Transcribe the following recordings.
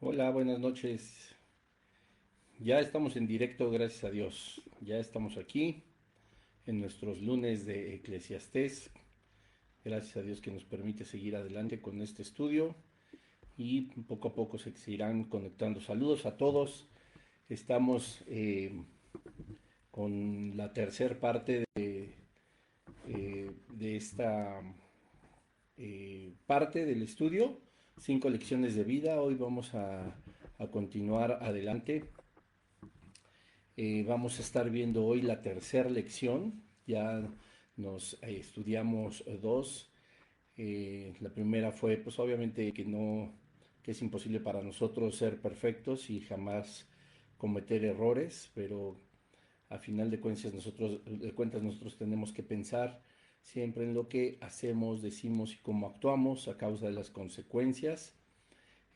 Hola, buenas noches. Ya estamos en directo, gracias a Dios. Ya estamos aquí en nuestros lunes de Eclesiastés. Gracias a Dios que nos permite seguir adelante con este estudio y poco a poco se irán conectando. Saludos a todos. Estamos con la tercera parte de esta parte del estudio. 5 lecciones de vida. Hoy vamos a continuar adelante. Vamos a estar viendo hoy la tercera lección. Ya nos estudiamos dos. La primera fue, pues obviamente que no, que es imposible para nosotros ser perfectos y jamás cometer errores, pero a final de cuentas nosotros tenemos que pensar siempre en lo que hacemos, decimos y cómo actuamos a causa de las consecuencias.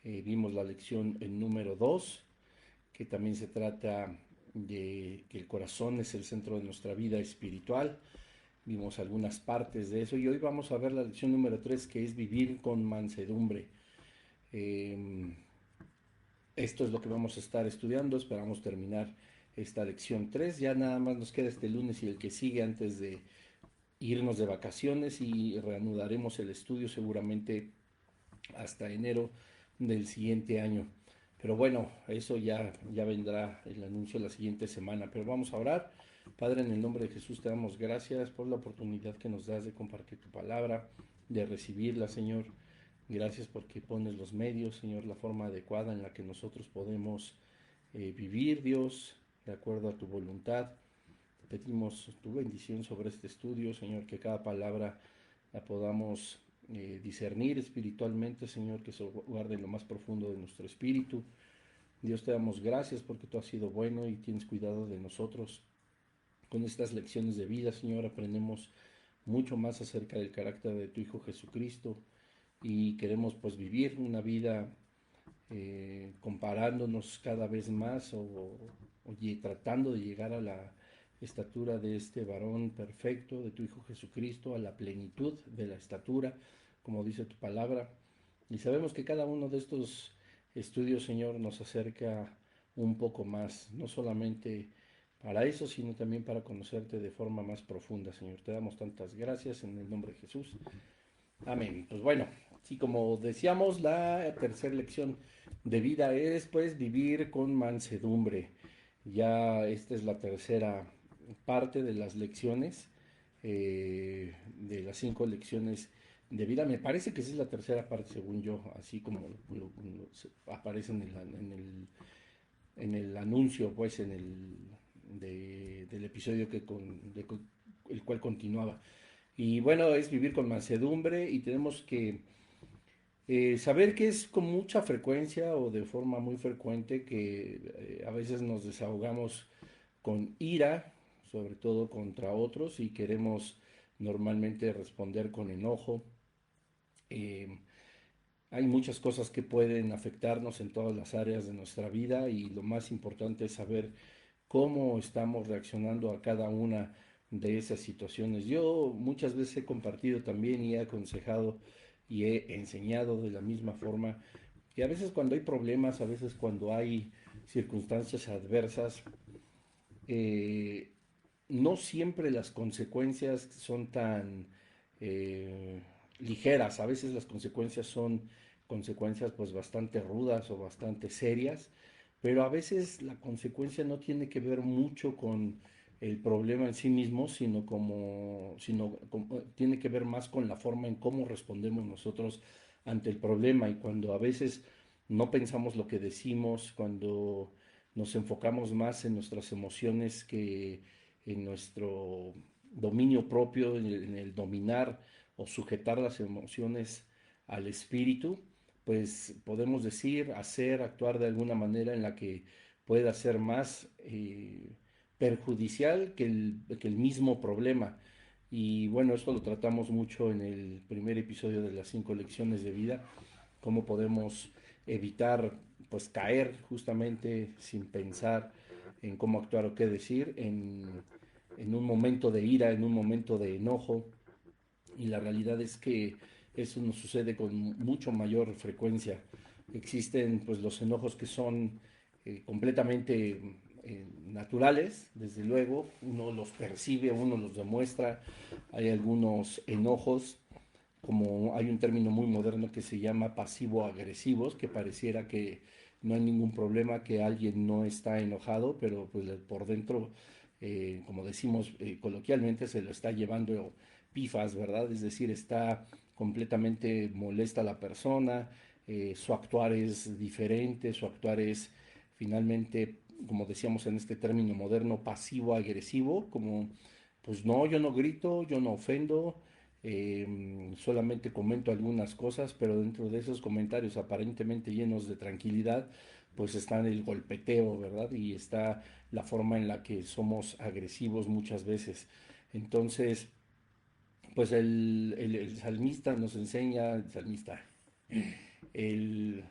Vimos la lección en número 2, que también se trata de que el corazón es el centro de nuestra vida espiritual. Vimos algunas partes de eso y hoy vamos a ver la lección número 3, que es vivir con mansedumbre. Eh, Esto es lo que vamos a estar estudiando, esperamos terminar esta lección 3. Ya nada más nos queda este lunes y el que sigue antes de irnos de vacaciones y reanudaremos el estudio seguramente hasta enero del siguiente año. Pero bueno, eso ya vendrá el anuncio la siguiente semana. Pero vamos a orar. Padre, en el nombre de Jesús te damos gracias por la oportunidad que nos das de compartir tu palabra, de recibirla, Señor. Gracias porque pones los medios, Señor, la forma adecuada en la que nosotros podemos vivir, Dios, de acuerdo a tu voluntad. Te pedimos tu bendición sobre este estudio, Señor, que cada palabra la podamos discernir espiritualmente, Señor, que se guarde en lo más profundo de nuestro espíritu. Dios, te damos gracias porque tú has sido bueno y tienes cuidado de nosotros. Con estas lecciones de vida, Señor, aprendemos mucho más acerca del carácter de tu Hijo Jesucristo y queremos pues vivir una vida comparándonos cada vez más o tratando de llegar a la estatura de este varón perfecto, de tu Hijo Jesucristo, a la plenitud de la estatura, como dice tu palabra. Y sabemos que cada uno de estos estudios, Señor, nos acerca un poco más, no solamente para eso, sino también para conocerte de forma más profunda, Señor. Te damos tantas gracias en el nombre de Jesús. Amén. Pues bueno, sí, como decíamos, la tercera lección de vida es pues vivir con mansedumbre. Ya esta es la tercera parte de las lecciones, de las 5 lecciones de vida. Me parece que esa es la tercera parte, según yo, así como aparece en el anuncio, pues, del episodio el cual continuaba. Y bueno, es vivir con mansedumbre y tenemos que saber que es con mucha frecuencia o de forma muy frecuente que a veces nos desahogamos con ira, sobre todo contra otros, y queremos normalmente responder con enojo. Eh, Hay muchas cosas que pueden afectarnos en todas las áreas de nuestra vida y lo más importante es saber cómo estamos reaccionando a cada una de esas situaciones. Yo muchas veces he compartido también y he aconsejado y he enseñado de la misma forma que a veces cuando hay problemas, a veces cuando hay circunstancias adversas, eh, no siempre las consecuencias son tan eh, ligeras, a veces las consecuencias son consecuencias pues bastante rudas o bastante serias, pero a veces la consecuencia no tiene que ver mucho con el problema en sí mismo, sino tiene que ver más con la forma en cómo respondemos nosotros ante el problema y cuando a veces no pensamos lo que decimos, cuando nos enfocamos más en nuestras emociones que en nuestro dominio propio, en el dominar o sujetar las emociones al espíritu, pues podemos decir, hacer, actuar de alguna manera en la que pueda ser más perjudicial que el mismo problema. Y bueno, esto lo tratamos mucho en el primer episodio de las 5 lecciones de vida, cómo podemos evitar pues caer justamente sin pensar en cómo actuar o qué decir en un momento de ira, en un momento de enojo. Y la realidad es que eso nos sucede con mucho mayor frecuencia. Existen pues los enojos que son completamente naturales, desde luego, uno los percibe, uno los demuestra. Hay algunos enojos, como hay un término muy moderno que se llama pasivo-agresivos, que pareciera que no hay ningún problema, que alguien no está enojado, pero pues por dentro, como decimos coloquialmente, se lo está llevando pifas, ¿verdad? Es decir, está completamente molesta la persona, su actuar es diferente, su actuar es finalmente, como decíamos en este término moderno, pasivo-agresivo, como pues no, yo no grito, yo no ofendo, solamente comento algunas cosas, pero dentro de esos comentarios aparentemente llenos de tranquilidad, pues está el golpeteo, ¿verdad? Y está la forma en la que somos agresivos muchas veces. Entonces, pues el salmista nos enseña, el salmista, el,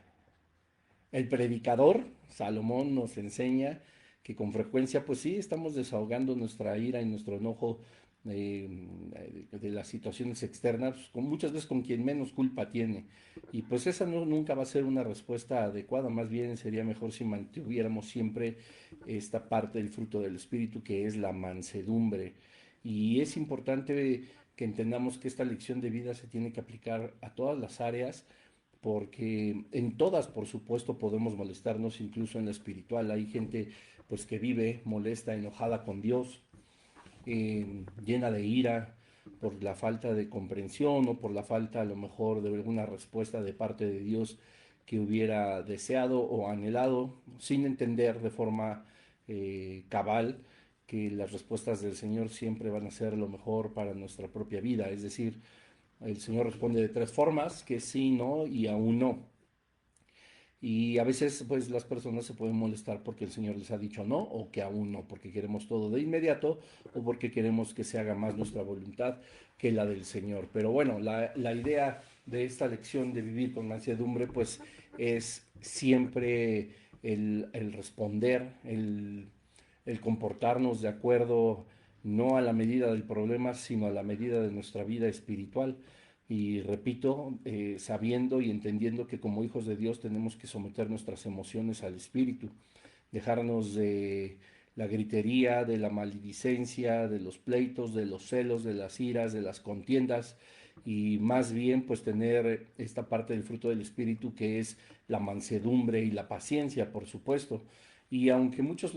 el predicador, Salomón, nos enseña que con frecuencia, pues sí, estamos desahogando nuestra ira y nuestro enojo de las situaciones externas, con, muchas veces con quien menos culpa tiene. Y pues esa no, nunca va a ser una respuesta adecuada, más bien sería mejor si mantuviéramos siempre esta parte del fruto del Espíritu que es la mansedumbre. Y es importante que entendamos que esta lección de vida se tiene que aplicar a todas las áreas porque en todas, por supuesto, podemos molestarnos, incluso en la espiritual. Hay gente pues que vive molesta, enojada con Dios, llena de ira por la falta de comprensión o por la falta a lo mejor de alguna respuesta de parte de Dios que hubiera deseado o anhelado, sin entender de forma cabal que las respuestas del Señor siempre van a ser lo mejor para nuestra propia vida. Es decir, el Señor responde de tres formas, que sí, no y aún no. Y a veces pues las personas se pueden molestar porque el Señor les ha dicho no o que aún no, porque queremos todo de inmediato o porque queremos que se haga más nuestra voluntad que la del Señor. Pero bueno, la idea de esta lección de vivir con mansedumbre pues es siempre el responder, el comportarnos de acuerdo no a la medida del problema, sino a la medida de nuestra vida espiritual. Y repito, sabiendo y entendiendo que como hijos de Dios tenemos que someter nuestras emociones al Espíritu, dejarnos de la gritería, de la maledicencia, de los pleitos, de los celos, de las iras, de las contiendas, y más bien pues tener esta parte del fruto del Espíritu que es la mansedumbre y la paciencia, por supuesto. Y aunque muchos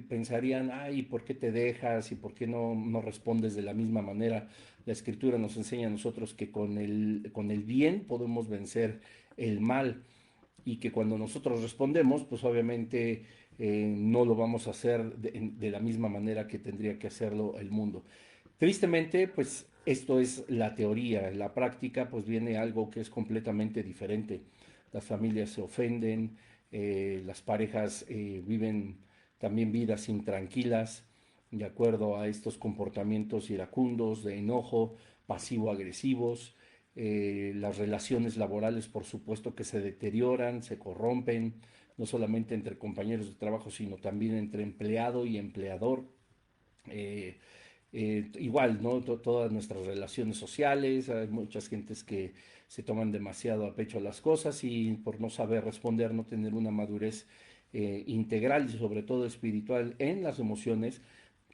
pensarían, ay, ¿por qué te dejas y por qué no respondes de la misma manera? La Escritura nos enseña a nosotros que con el bien podemos vencer el mal y que cuando nosotros respondemos, pues obviamente no lo vamos a hacer de la misma manera que tendría que hacerlo el mundo. Tristemente, pues esto es la teoría, en la práctica pues viene algo que es completamente diferente. Las familias se ofenden, las parejas viven también vidas intranquilas de acuerdo a estos comportamientos iracundos, de enojo, pasivo-agresivos. Las relaciones laborales, por supuesto, que se deterioran, se corrompen, no solamente entre compañeros de trabajo, sino también entre empleado y empleador. Eh, igual, ¿no? Todas nuestras relaciones sociales, hay muchas gentes que se toman demasiado a pecho las cosas y por no saber responder, no tener una madurez integral y sobre todo espiritual en las emociones,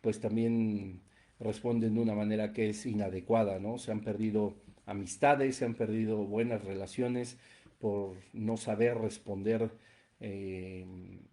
pues también responden de una manera que es inadecuada, ¿no? Se han perdido amistades, se han perdido buenas relaciones por no saber responder eh,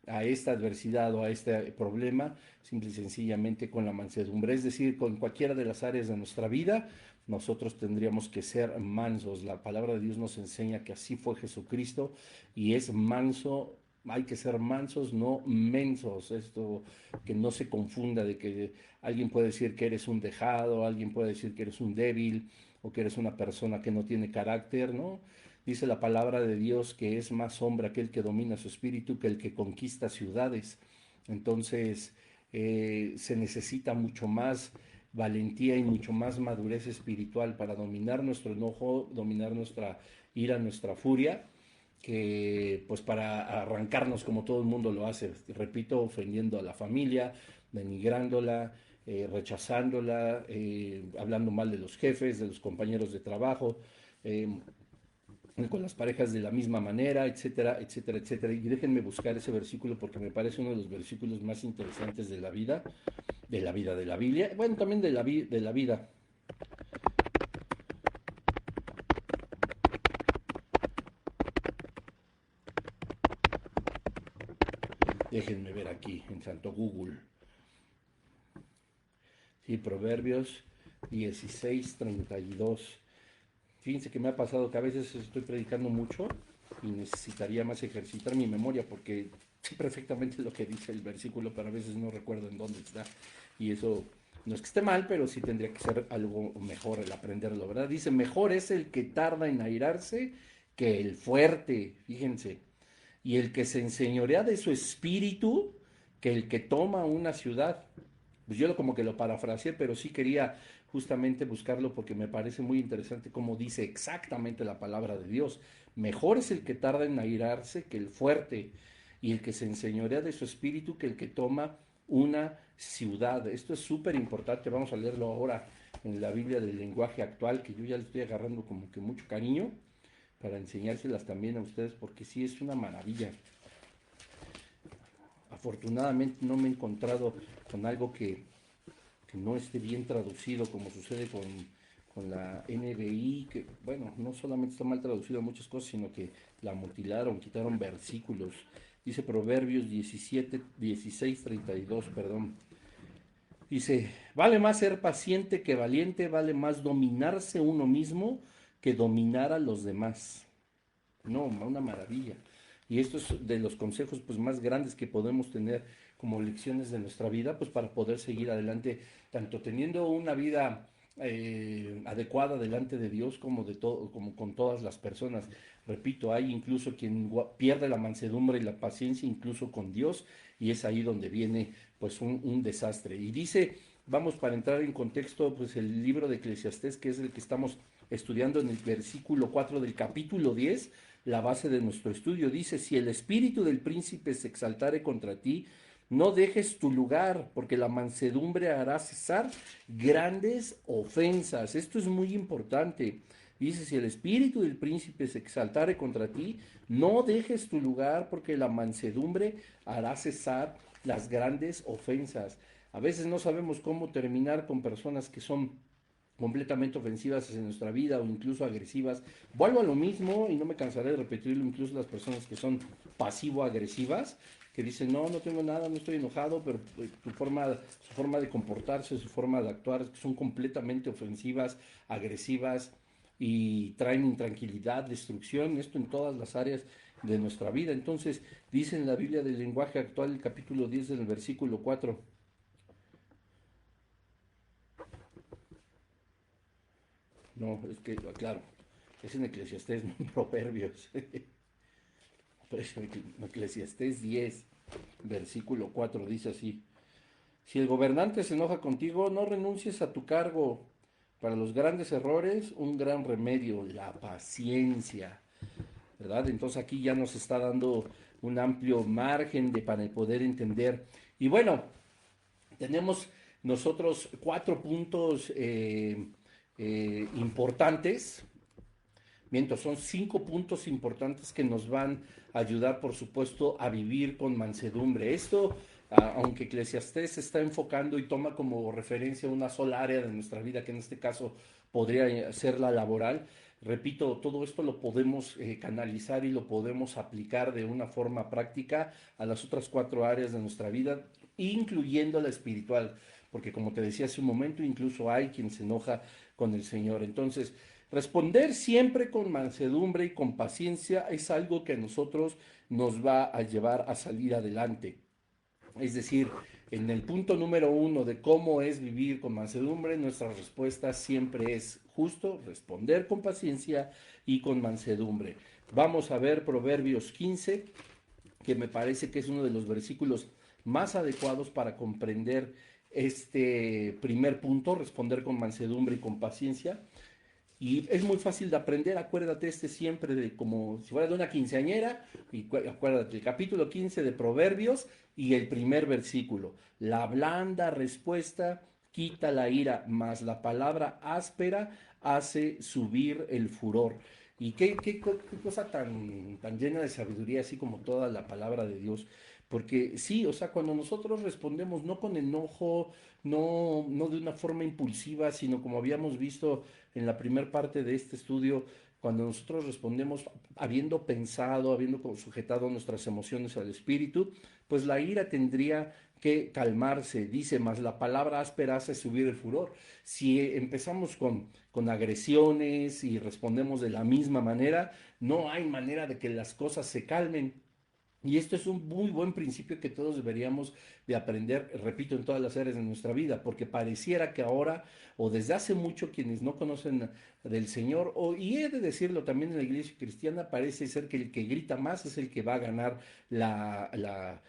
a esta adversidad o a este problema, simple y sencillamente con la mansedumbre. Es decir, con cualquiera de las áreas de nuestra vida, nosotros tendríamos que ser mansos. La palabra de Dios nos enseña que así fue Jesucristo y es manso. Hay que ser mansos, no mensos. Esto que no se confunda de que alguien puede decir que eres un dejado, alguien puede decir que eres un débil o que eres una persona que no tiene carácter, ¿no? Dice la palabra de Dios que es más hombre aquel que domina su espíritu que el que conquista ciudades. Entonces se necesita mucho más valentía y mucho más madurez espiritual para dominar nuestro enojo, dominar nuestra ira, nuestra furia, que pues para arrancarnos como todo el mundo lo hace, repito, ofendiendo a la familia, denigrándola, rechazándola, hablando mal de los jefes, de los compañeros de trabajo, eh, con las parejas de la misma manera, etcétera, etcétera, etcétera. Y déjenme buscar ese versículo porque me parece uno de los versículos más interesantes de la vida, de la Biblia, bueno, también de la vida. Déjenme ver aquí en Santo Google. Sí, Proverbios 16:32. Fíjense que me ha pasado que a veces estoy predicando mucho y necesitaría más ejercitar mi memoria porque sé perfectamente lo que dice el versículo, pero a veces no recuerdo en dónde está. Y eso no es que esté mal, pero sí tendría que ser algo mejor el aprenderlo, ¿verdad? Dice, mejor es el que tarda en airarse que el fuerte, fíjense. Y el que se enseñorea de su espíritu que el que toma una ciudad. Pues yo como que lo parafraseé, pero sí quería justamente buscarlo porque me parece muy interesante cómo dice exactamente la palabra de Dios. Mejor es el que tarda en airarse que el fuerte, y el que se enseñorea de su espíritu que el que toma una ciudad. Esto es súper importante, vamos a leerlo ahora en la Biblia del lenguaje actual, que yo ya le estoy agarrando como que mucho cariño para enseñárselas también a ustedes, porque sí es una maravilla. Afortunadamente no me he encontrado con algo que no esté bien traducido, como sucede con la NBI, que bueno, no solamente está mal traducido a muchas cosas, sino que la mutilaron, quitaron versículos. Dice Proverbios 16:32, perdón. Dice, vale más ser paciente que valiente, vale más dominarse uno mismo que dominar a los demás. No, una maravilla. Y esto es de los consejos pues más grandes que podemos tener como lecciones de nuestra vida, pues para poder seguir adelante, tanto teniendo una vida adecuada delante de Dios como de todo, como con todas las personas. Repito, hay incluso quien pierde la mansedumbre y la paciencia incluso con Dios, y es ahí donde viene pues un desastre. Y dice, vamos para entrar en contexto, pues el libro de Eclesiastés, que es el que estamos estudiando en el versículo 4 del capítulo 10, la base de nuestro estudio. Dice, si el espíritu del príncipe se exaltare contra ti, no dejes tu lugar, porque la mansedumbre hará cesar grandes ofensas. Esto es muy importante. Dice, si el espíritu del príncipe se exaltare contra ti, no dejes tu lugar, porque la mansedumbre hará cesar las grandes ofensas. A veces no sabemos cómo terminar con personas que son completamente ofensivas en nuestra vida o incluso agresivas. Vuelvo a lo mismo y no me cansaré de repetirlo, incluso las personas que son pasivo-agresivas, que dicen, no, no tengo nada, no estoy enojado, pero su forma de comportarse, su forma de actuar, son completamente ofensivas, agresivas y traen intranquilidad, destrucción, esto en todas las áreas de nuestra vida. Entonces, dice en la Biblia del lenguaje actual, el capítulo 10 del versículo 4. No, es que, claro, es en Eclesiastés, no en Proverbios. Eclesiastés 10, versículo 4, dice así. Si el gobernante se enoja contigo, no renuncies a tu cargo. Para los grandes errores, un gran remedio, la paciencia, ¿verdad? Entonces aquí ya nos está dando un amplio margen para poder entender. Y bueno, tenemos nosotros 4 puntos importantes. Miento, son 5 puntos importantes que nos van a ayudar, por supuesto, a vivir con mansedumbre. Esto, aunque Eclesiastés se está enfocando y toma como referencia una sola área de nuestra vida, que en este caso podría ser la laboral, repito, todo esto lo podemos canalizar y lo podemos aplicar de una forma práctica a las otras 4 áreas de nuestra vida, incluyendo la espiritual, porque como te decía hace un momento, incluso hay quien se enoja con el Señor. Entonces, responder siempre con mansedumbre y con paciencia es algo que a nosotros nos va a llevar a salir adelante. Es decir, en el punto número 1 de cómo es vivir con mansedumbre, nuestra respuesta siempre es justo, responder con paciencia y con mansedumbre. Vamos a ver Proverbios 15, que me parece que es uno de los versículos más adecuados para comprender este primer punto, responder con mansedumbre y con paciencia. Y es muy fácil de aprender, acuérdate siempre de como si fuera de una quinceañera, y acuérdate el capítulo 15 de Proverbios y el primer versículo. La blanda respuesta quita la ira, mas la palabra áspera hace subir el furor. Y qué cosa tan llena de sabiduría, así como toda la palabra de Dios. Porque sí, o sea, cuando nosotros respondemos no con enojo, no de una forma impulsiva, sino como habíamos visto en la primera parte de este estudio, cuando nosotros respondemos habiendo pensado, habiendo sujetado nuestras emociones al espíritu, pues la ira tendría que calmarse. Dice, más la palabra áspera hace subir el furor. Si empezamos con agresiones y respondemos de la misma manera, no hay manera de que las cosas se calmen. Y esto es un muy buen principio que todos deberíamos de aprender, repito, en todas las áreas de nuestra vida, porque pareciera que ahora o desde hace mucho quienes no conocen del Señor, y he de decirlo también en la iglesia cristiana, parece ser que el que grita más es el que va a ganar la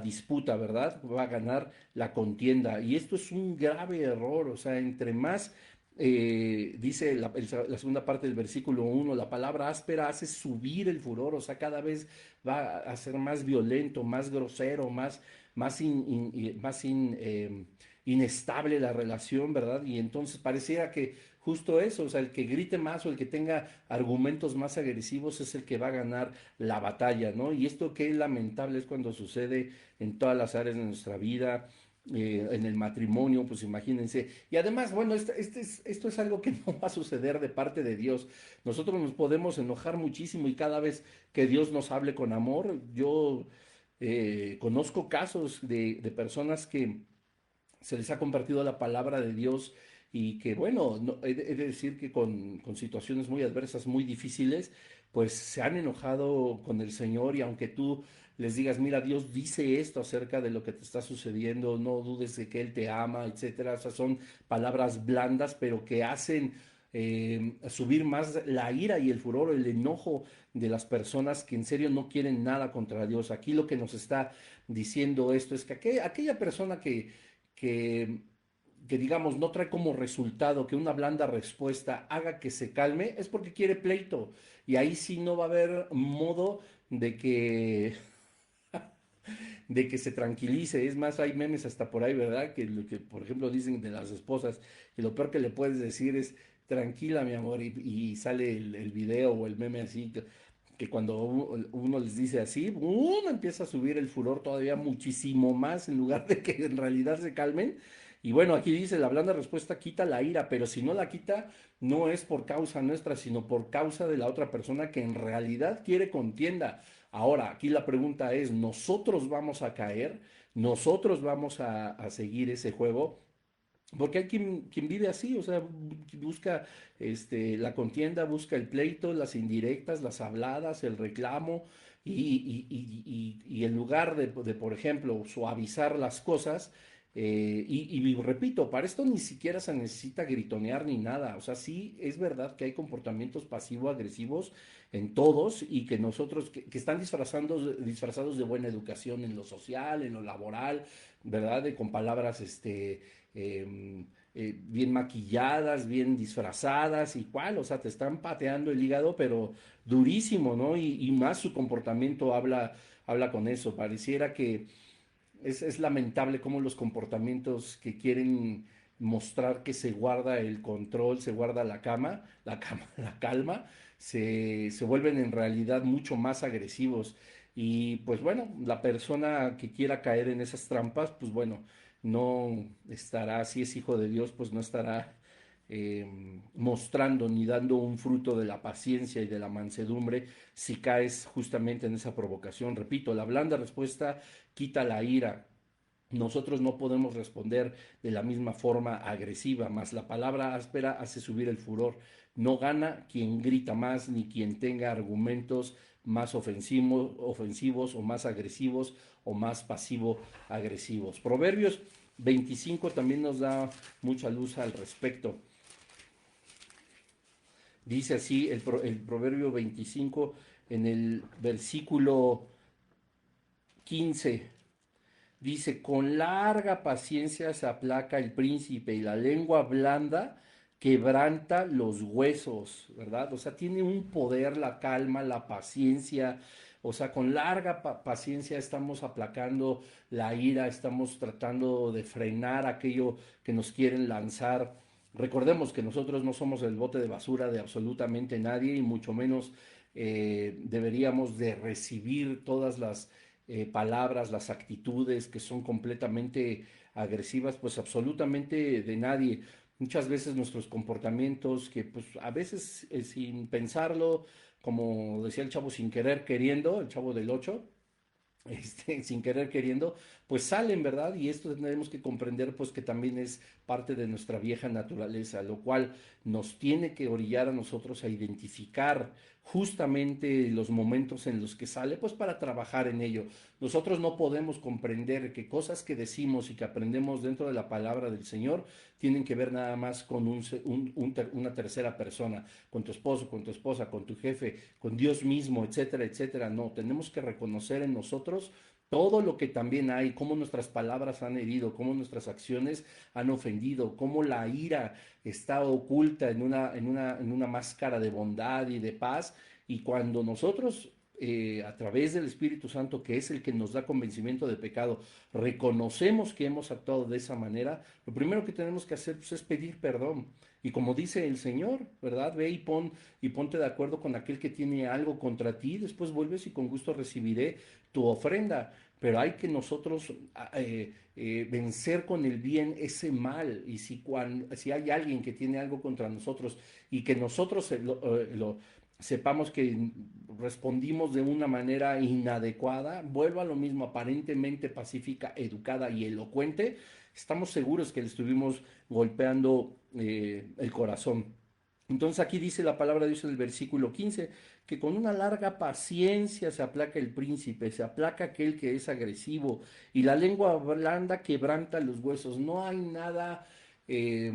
disputa, ¿verdad? Va a ganar la contienda. Y esto es un grave error, o sea, entre más dice la segunda parte del versículo 1, la palabra áspera hace subir el furor, o sea, cada vez va a ser más violento, más grosero, más inestable la relación, ¿verdad? Y entonces pareciera que justo eso, o sea, el que grite más o el que tenga argumentos más agresivos es el que va a ganar la batalla, ¿no? Y esto qué lamentable es cuando sucede en todas las áreas de nuestra vida, en el matrimonio, pues imagínense. Y además, bueno, esto es algo que no va a suceder de parte de Dios. Nosotros nos podemos enojar muchísimo y cada vez que Dios nos hable con amor, yo conozco casos de personas que se les ha compartido la palabra de Dios y que, bueno, he de decir que con situaciones muy adversas, muy difíciles, pues se han enojado con el Señor y aunque tú les digas, mira, Dios dice esto acerca de lo que te está sucediendo, no dudes de que Él te ama, etcétera. O sea, son palabras blandas, pero que hacen subir más la ira y el furor, el enojo de las personas que en serio no quieren nada contra Dios. Aquí lo que nos está diciendo esto es que aquella persona que, que digamos no trae como resultado que una blanda respuesta haga que se calme, es porque quiere pleito. Y ahí sí no va a haber modo de que se tranquilice. Es más, hay memes hasta por ahí, ¿verdad? Que lo que, por ejemplo, dicen de las esposas, que lo peor que le puedes decir es, tranquila, mi amor, y sale el video o el meme así, que cuando uno les dice así, uno empieza a subir el furor todavía muchísimo más en lugar de que en realidad se calmen. Y bueno, aquí dice, la blanda respuesta quita la ira, pero si no la quita, no es por causa nuestra, sino por causa de la otra persona que en realidad quiere contienda. Ahora, aquí la pregunta es, ¿nosotros vamos a caer? ¿Nosotros vamos a seguir ese juego? Porque hay quien vive así, o sea, busca la contienda, busca el pleito, las indirectas, las habladas, el reclamo, y en lugar de, por ejemplo, suavizar las cosas, y repito, para esto ni siquiera se necesita gritonear ni nada, o sea, sí es verdad que hay comportamientos pasivo-agresivos en todos y que nosotros, que están disfrazados de buena educación en lo social, en lo laboral, ¿verdad? Con palabras, bien maquilladas, bien disfrazadas y cuál, o sea, te están pateando el hígado, pero durísimo, ¿no? Y más su comportamiento habla con eso. Pareciera que es lamentable cómo los comportamientos que quieren mostrar que se guarda el control, se guarda la calma, se vuelven en realidad mucho más agresivos. Y pues bueno, la persona que quiera caer en esas trampas, pues bueno, no estará, si es hijo de Dios, pues no estará mostrando ni dando un fruto de la paciencia y de la mansedumbre si caes justamente en esa provocación. Repito, la blanda respuesta quita la ira. Nosotros no podemos responder de la misma forma agresiva, más la palabra áspera hace subir el furor. No gana quien grita más ni quien tenga argumentos más ofensivos o más agresivos o más pasivo-agresivos. Proverbios 25 también nos da mucha luz al respecto. Dice así el Proverbio 25 en el versículo 15. Dice, con larga paciencia se aplaca el príncipe y la lengua blanda quebranta los huesos, ¿verdad? O sea, tiene un poder la calma, la paciencia. O sea, con larga paciencia estamos aplacando la ira, estamos tratando de frenar aquello que nos quieren lanzar. Recordemos que nosotros no somos el bote de basura de absolutamente nadie y mucho menos deberíamos de recibir todas las palabras, las actitudes que son completamente agresivas, pues absolutamente de nadie. Muchas veces nuestros comportamientos que pues a veces sin pensarlo, como decía el chavo sin querer queriendo, el chavo del 8 sin querer queriendo, pues salen, ¿verdad? Y esto tenemos que comprender, pues que también es parte de nuestra vieja naturaleza, lo cual nos tiene que orillar a nosotros a identificar justamente los momentos en los que sale, pues para trabajar en ello. Nosotros no podemos comprender que cosas que decimos y que aprendemos dentro de la palabra del Señor tienen que ver nada más con una tercera persona, con tu esposo, con tu esposa, con tu jefe, con Dios mismo, etcétera, etcétera. No, tenemos que reconocer en nosotros todo lo que también hay, cómo nuestras palabras han herido, cómo nuestras acciones han ofendido, cómo la ira está oculta en una máscara de bondad y de paz. Y cuando nosotros, a través del Espíritu Santo, que es el que nos da convencimiento de pecado, reconocemos que hemos actuado de esa manera, lo primero que tenemos que hacer pues, es pedir perdón. Y como dice el Señor, ¿verdad? Ve y ponte de acuerdo con aquel que tiene algo contra ti, después vuelves y con gusto recibiré tu ofrenda. Pero hay que nosotros vencer con el bien ese mal. Y si hay alguien que tiene algo contra nosotros y que nosotros sepamos que respondimos de una manera inadecuada, vuelva a lo mismo, aparentemente pacífica, educada y elocuente, estamos seguros que le estuvimos golpeando el corazón. Entonces aquí dice la palabra de Dios en el versículo 15, que con una larga paciencia se aplaca el príncipe, se aplaca aquel que es agresivo, y la lengua blanda quebranta los huesos. No hay nada eh,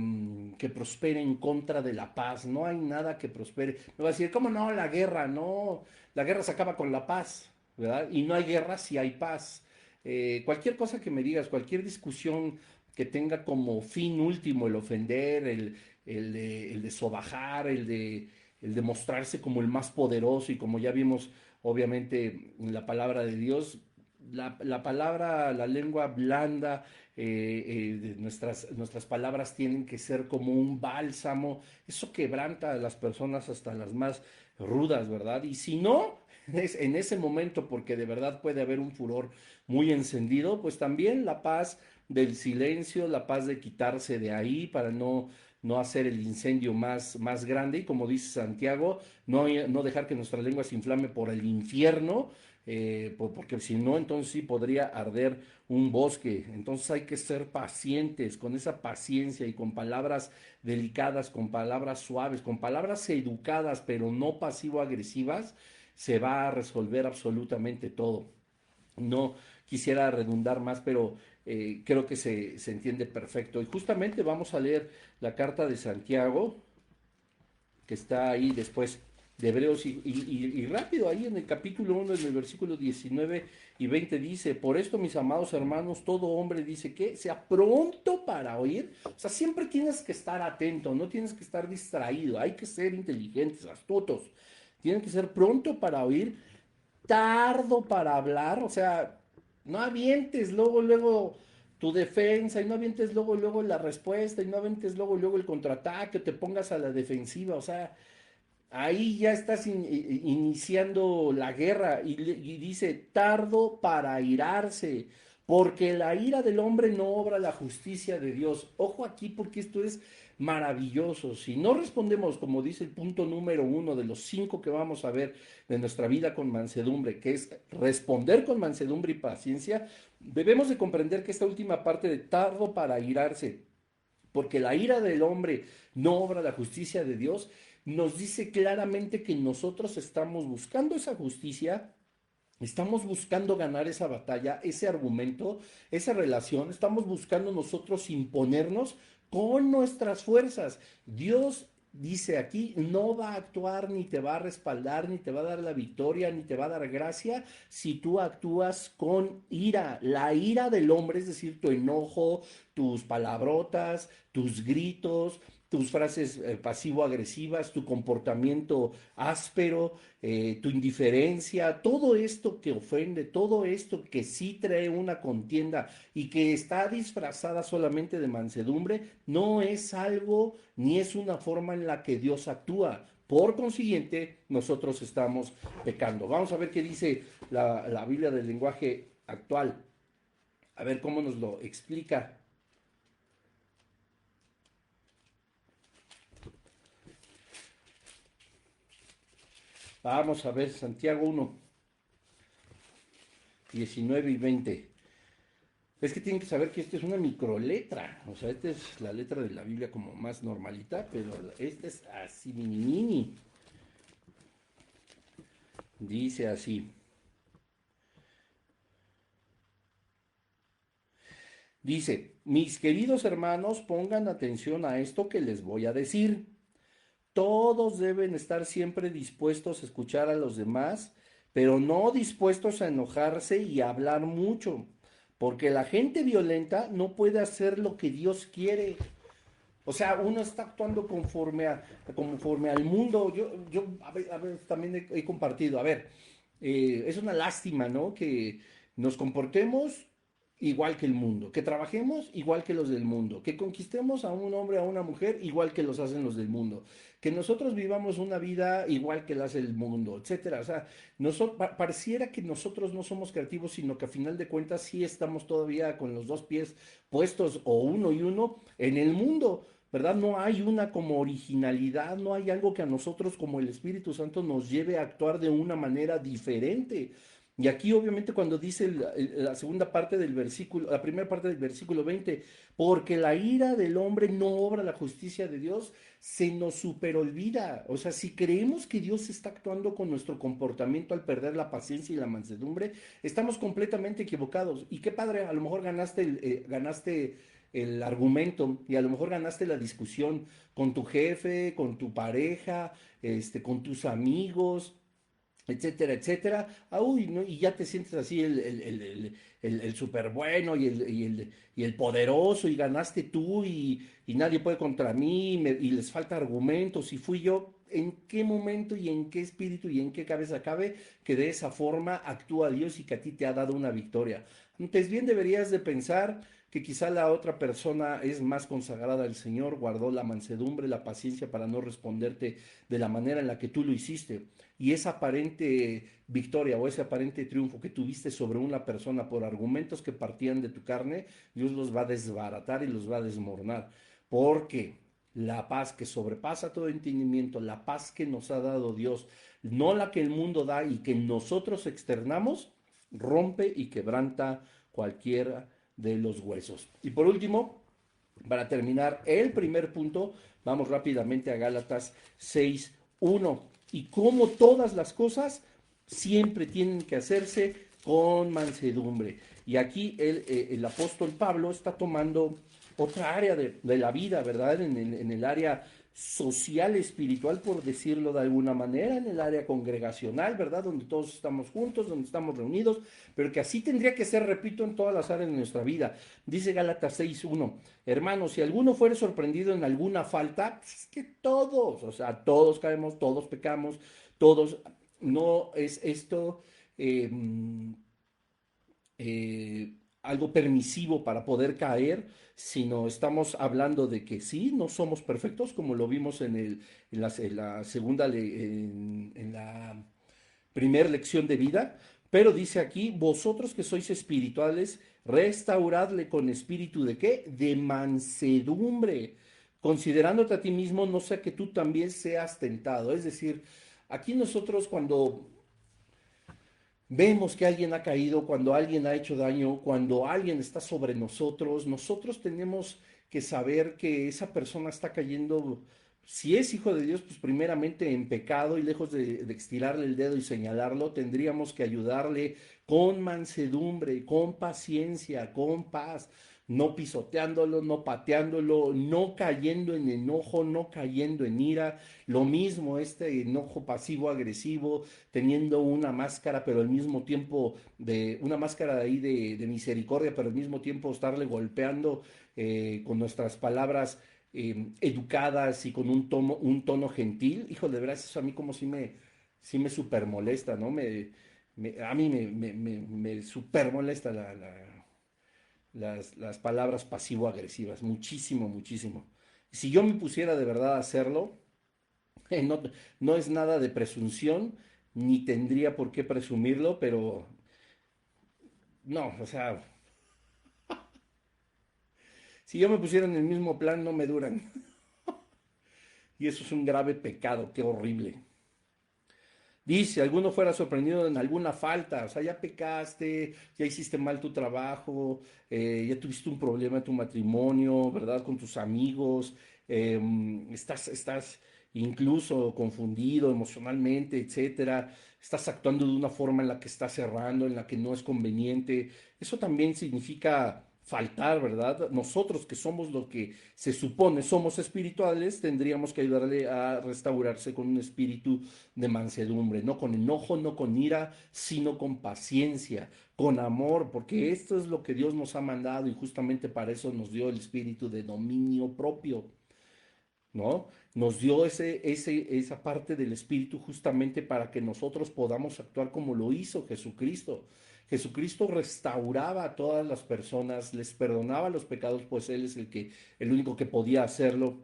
que prospere en contra de la paz, no hay nada que prospere. Me va a decir, ¿cómo no? La guerra, no, la guerra se acaba con la paz, ¿verdad? Y no hay guerra si hay paz. Cualquier cosa que me digas, cualquier discusión que tenga como fin último el ofender, el de sobajar, el de mostrarse como el más poderoso y como ya vimos obviamente en la palabra de Dios, la palabra, la lengua blanda, de nuestras palabras tienen que ser como un bálsamo, eso quebranta a las personas hasta las más rudas, ¿verdad? Y si no, es en ese momento, porque de verdad puede haber un furor muy encendido, pues también la paz del silencio, la paz de quitarse de ahí para no hacer el incendio más grande y como dice Santiago, no dejar que nuestra lengua se inflame por el infierno, porque si no, entonces sí podría arder un bosque. Entonces hay que ser pacientes, con esa paciencia y con palabras delicadas, con palabras suaves, con palabras educadas, pero no pasivo-agresivas, se va a resolver absolutamente todo. No quisiera redundar más, pero creo que se entiende perfecto. Y justamente vamos a leer la carta de Santiago, que está ahí después de Hebreos, y rápido, ahí en el capítulo 1, en el versículo 19 y 20 dice, por esto mis amados hermanos, todo hombre dice que sea pronto para oír, o sea, siempre tienes que estar atento, no tienes que estar distraído, hay que ser inteligentes, astutos, tienes que ser pronto para oír, tardo para hablar, o sea, no avientes luego tu defensa y no avientes luego la respuesta y no avientes luego el contraataque, te pongas a la defensiva, o sea, ahí ya estás iniciando la guerra y dice, tardo para airarse, porque la ira del hombre no obra la justicia de Dios. Ojo aquí porque esto es maravilloso. Si no respondemos, como dice el punto número 1 de los 5 que vamos a ver de nuestra vida con mansedumbre, que es responder con mansedumbre y paciencia, debemos de comprender que esta última parte de tardo para airarse, porque la ira del hombre no obra la justicia de Dios, nos dice claramente que nosotros estamos buscando esa justicia, estamos buscando ganar esa batalla, ese argumento, esa relación, estamos buscando nosotros imponernos con nuestras fuerzas. Dios dice aquí, no va a actuar, ni te va a respaldar, ni te va a dar la victoria, ni te va a dar gracia si tú actúas con ira. La ira del hombre, es decir, tu enojo, tus palabrotas, tus gritos, tus frases pasivo-agresivas, tu comportamiento áspero, tu indiferencia, todo esto que ofende, todo esto que sí trae una contienda y que está disfrazada solamente de mansedumbre, no es algo ni es una forma en la que Dios actúa. Por consiguiente, nosotros estamos pecando. Vamos a ver qué dice la Biblia del lenguaje actual. A ver cómo nos lo explica. Vamos a ver Santiago 1, 19 y 20. Es que tienen que saber que esta es una microletra. O sea, esta es la letra de la Biblia como más normalita, pero esta es así mini mini. Dice así. Dice, mis queridos hermanos, pongan atención a esto que les voy a decir. Todos deben estar siempre dispuestos a escuchar a los demás, pero no dispuestos a enojarse y a hablar mucho, porque la gente violenta no puede hacer lo que Dios quiere. O sea, uno está actuando conforme al mundo. Yo a ver, también he compartido, a ver, es una lástima, ¿no? Que nos comportemos igual que el mundo, que trabajemos igual que los del mundo, que conquistemos a un hombre, a una mujer igual que los hacen los del mundo, que nosotros vivamos una vida igual que la hace el mundo, etcétera. O sea, pareciera que nosotros no somos creativos, sino que a final de cuentas sí estamos todavía con los dos pies puestos o uno y uno en el mundo. ¿Verdad? No hay una como originalidad, no hay algo que a nosotros como el Espíritu Santo nos lleve a actuar de una manera diferente. Y aquí obviamente cuando dice la segunda parte del versículo, la primera parte del versículo 20, porque la ira del hombre no obra la justicia de Dios, se nos superolvida. O sea, si creemos que Dios está actuando con nuestro comportamiento al perder la paciencia y la mansedumbre, estamos completamente equivocados. Y qué padre, a lo mejor ganaste el argumento y a lo mejor ganaste la discusión con tu jefe, con tu pareja, con tus amigos, etcétera, etcétera. Ah, uy, ¿no? Y ya te sientes así el súper bueno y el poderoso y ganaste tú y nadie puede contra mí y les falta argumentos y fui yo. ¿En qué momento y en qué espíritu y en qué cabeza cabe que de esa forma actúa Dios y que a ti te ha dado una victoria? Antes bien deberías de pensar que quizá la otra persona es más consagrada al Señor, guardó la mansedumbre, la paciencia para no responderte de la manera en la que tú lo hiciste. Y esa aparente victoria o ese aparente triunfo que tuviste sobre una persona por argumentos que partían de tu carne, Dios los va a desbaratar y los va a desmoronar. Porque la paz que sobrepasa todo entendimiento, la paz que nos ha dado Dios, no la que el mundo da y que nosotros externamos, rompe y quebranta cualquiera de los huesos. Y por último, para terminar el primer punto, vamos rápidamente a Gálatas 6:1. Y como todas las cosas siempre tienen que hacerse con mansedumbre. Y aquí el apóstol Pablo está tomando otra área de la vida, ¿verdad? En el área social, espiritual, por decirlo de alguna manera, en el área congregacional, ¿verdad? Donde todos estamos juntos, donde estamos reunidos, pero que así tendría que ser, repito, en todas las áreas de nuestra vida. Dice Gálatas 6:1, hermanos, si alguno fuere sorprendido en alguna falta, pues es que todos, o sea, todos caemos, todos pecamos, todos, no es esto eh, algo permisivo para poder caer, sino estamos hablando de que sí, no somos perfectos, como lo vimos en la segunda, en la primera lección de vida, pero dice aquí, vosotros que sois espirituales, restauradle con espíritu de qué? De mansedumbre, considerándote a ti mismo, no sea que tú también seas tentado. Es decir, aquí nosotros cuando vemos que alguien ha caído, cuando alguien ha hecho daño, cuando alguien está sobre nosotros, nosotros tenemos que saber que esa persona está cayendo, si es hijo de Dios, pues primeramente en pecado y lejos de estirarle el dedo y señalarlo, tendríamos que ayudarle con mansedumbre, con paciencia, con paz, no pisoteándolo, no pateándolo, no cayendo en enojo, no cayendo en ira. Lo mismo este enojo pasivo-agresivo, teniendo una máscara, pero al mismo tiempo de una máscara de ahí de misericordia, pero al mismo tiempo estarle golpeando con nuestras palabras educadas y con un tono gentil. Híjole, de verdad, eso a mí como sí me super molesta, ¿no? A mí me super molesta las palabras pasivo-agresivas, muchísimo, muchísimo. Si yo me pusiera de verdad a hacerlo, no, no es nada de presunción, ni tendría por qué presumirlo, pero no, o sea, si yo me pusiera en el mismo plan, no me duran. Y eso es un grave pecado, qué horrible. Dice, alguno fuera sorprendido en alguna falta, o sea, ya pecaste, ya hiciste mal tu trabajo, ya tuviste un problema en tu matrimonio, ¿verdad? Con tus amigos, estás incluso confundido emocionalmente, etcétera, estás actuando de una forma en la que estás cerrando, en la que no es conveniente. Eso también significa faltar, ¿verdad? Nosotros que somos lo que se supone somos espirituales, tendríamos que ayudarle a restaurarse con un espíritu de mansedumbre, no con enojo, no con ira, sino con paciencia, con amor, porque esto es lo que Dios nos ha mandado y justamente para eso nos dio el espíritu de dominio propio, ¿no? Nos dio esa parte del espíritu justamente para que nosotros podamos actuar como lo hizo Jesucristo. Jesucristo restauraba a todas las personas, les perdonaba los pecados, pues Él es el único que podía hacerlo.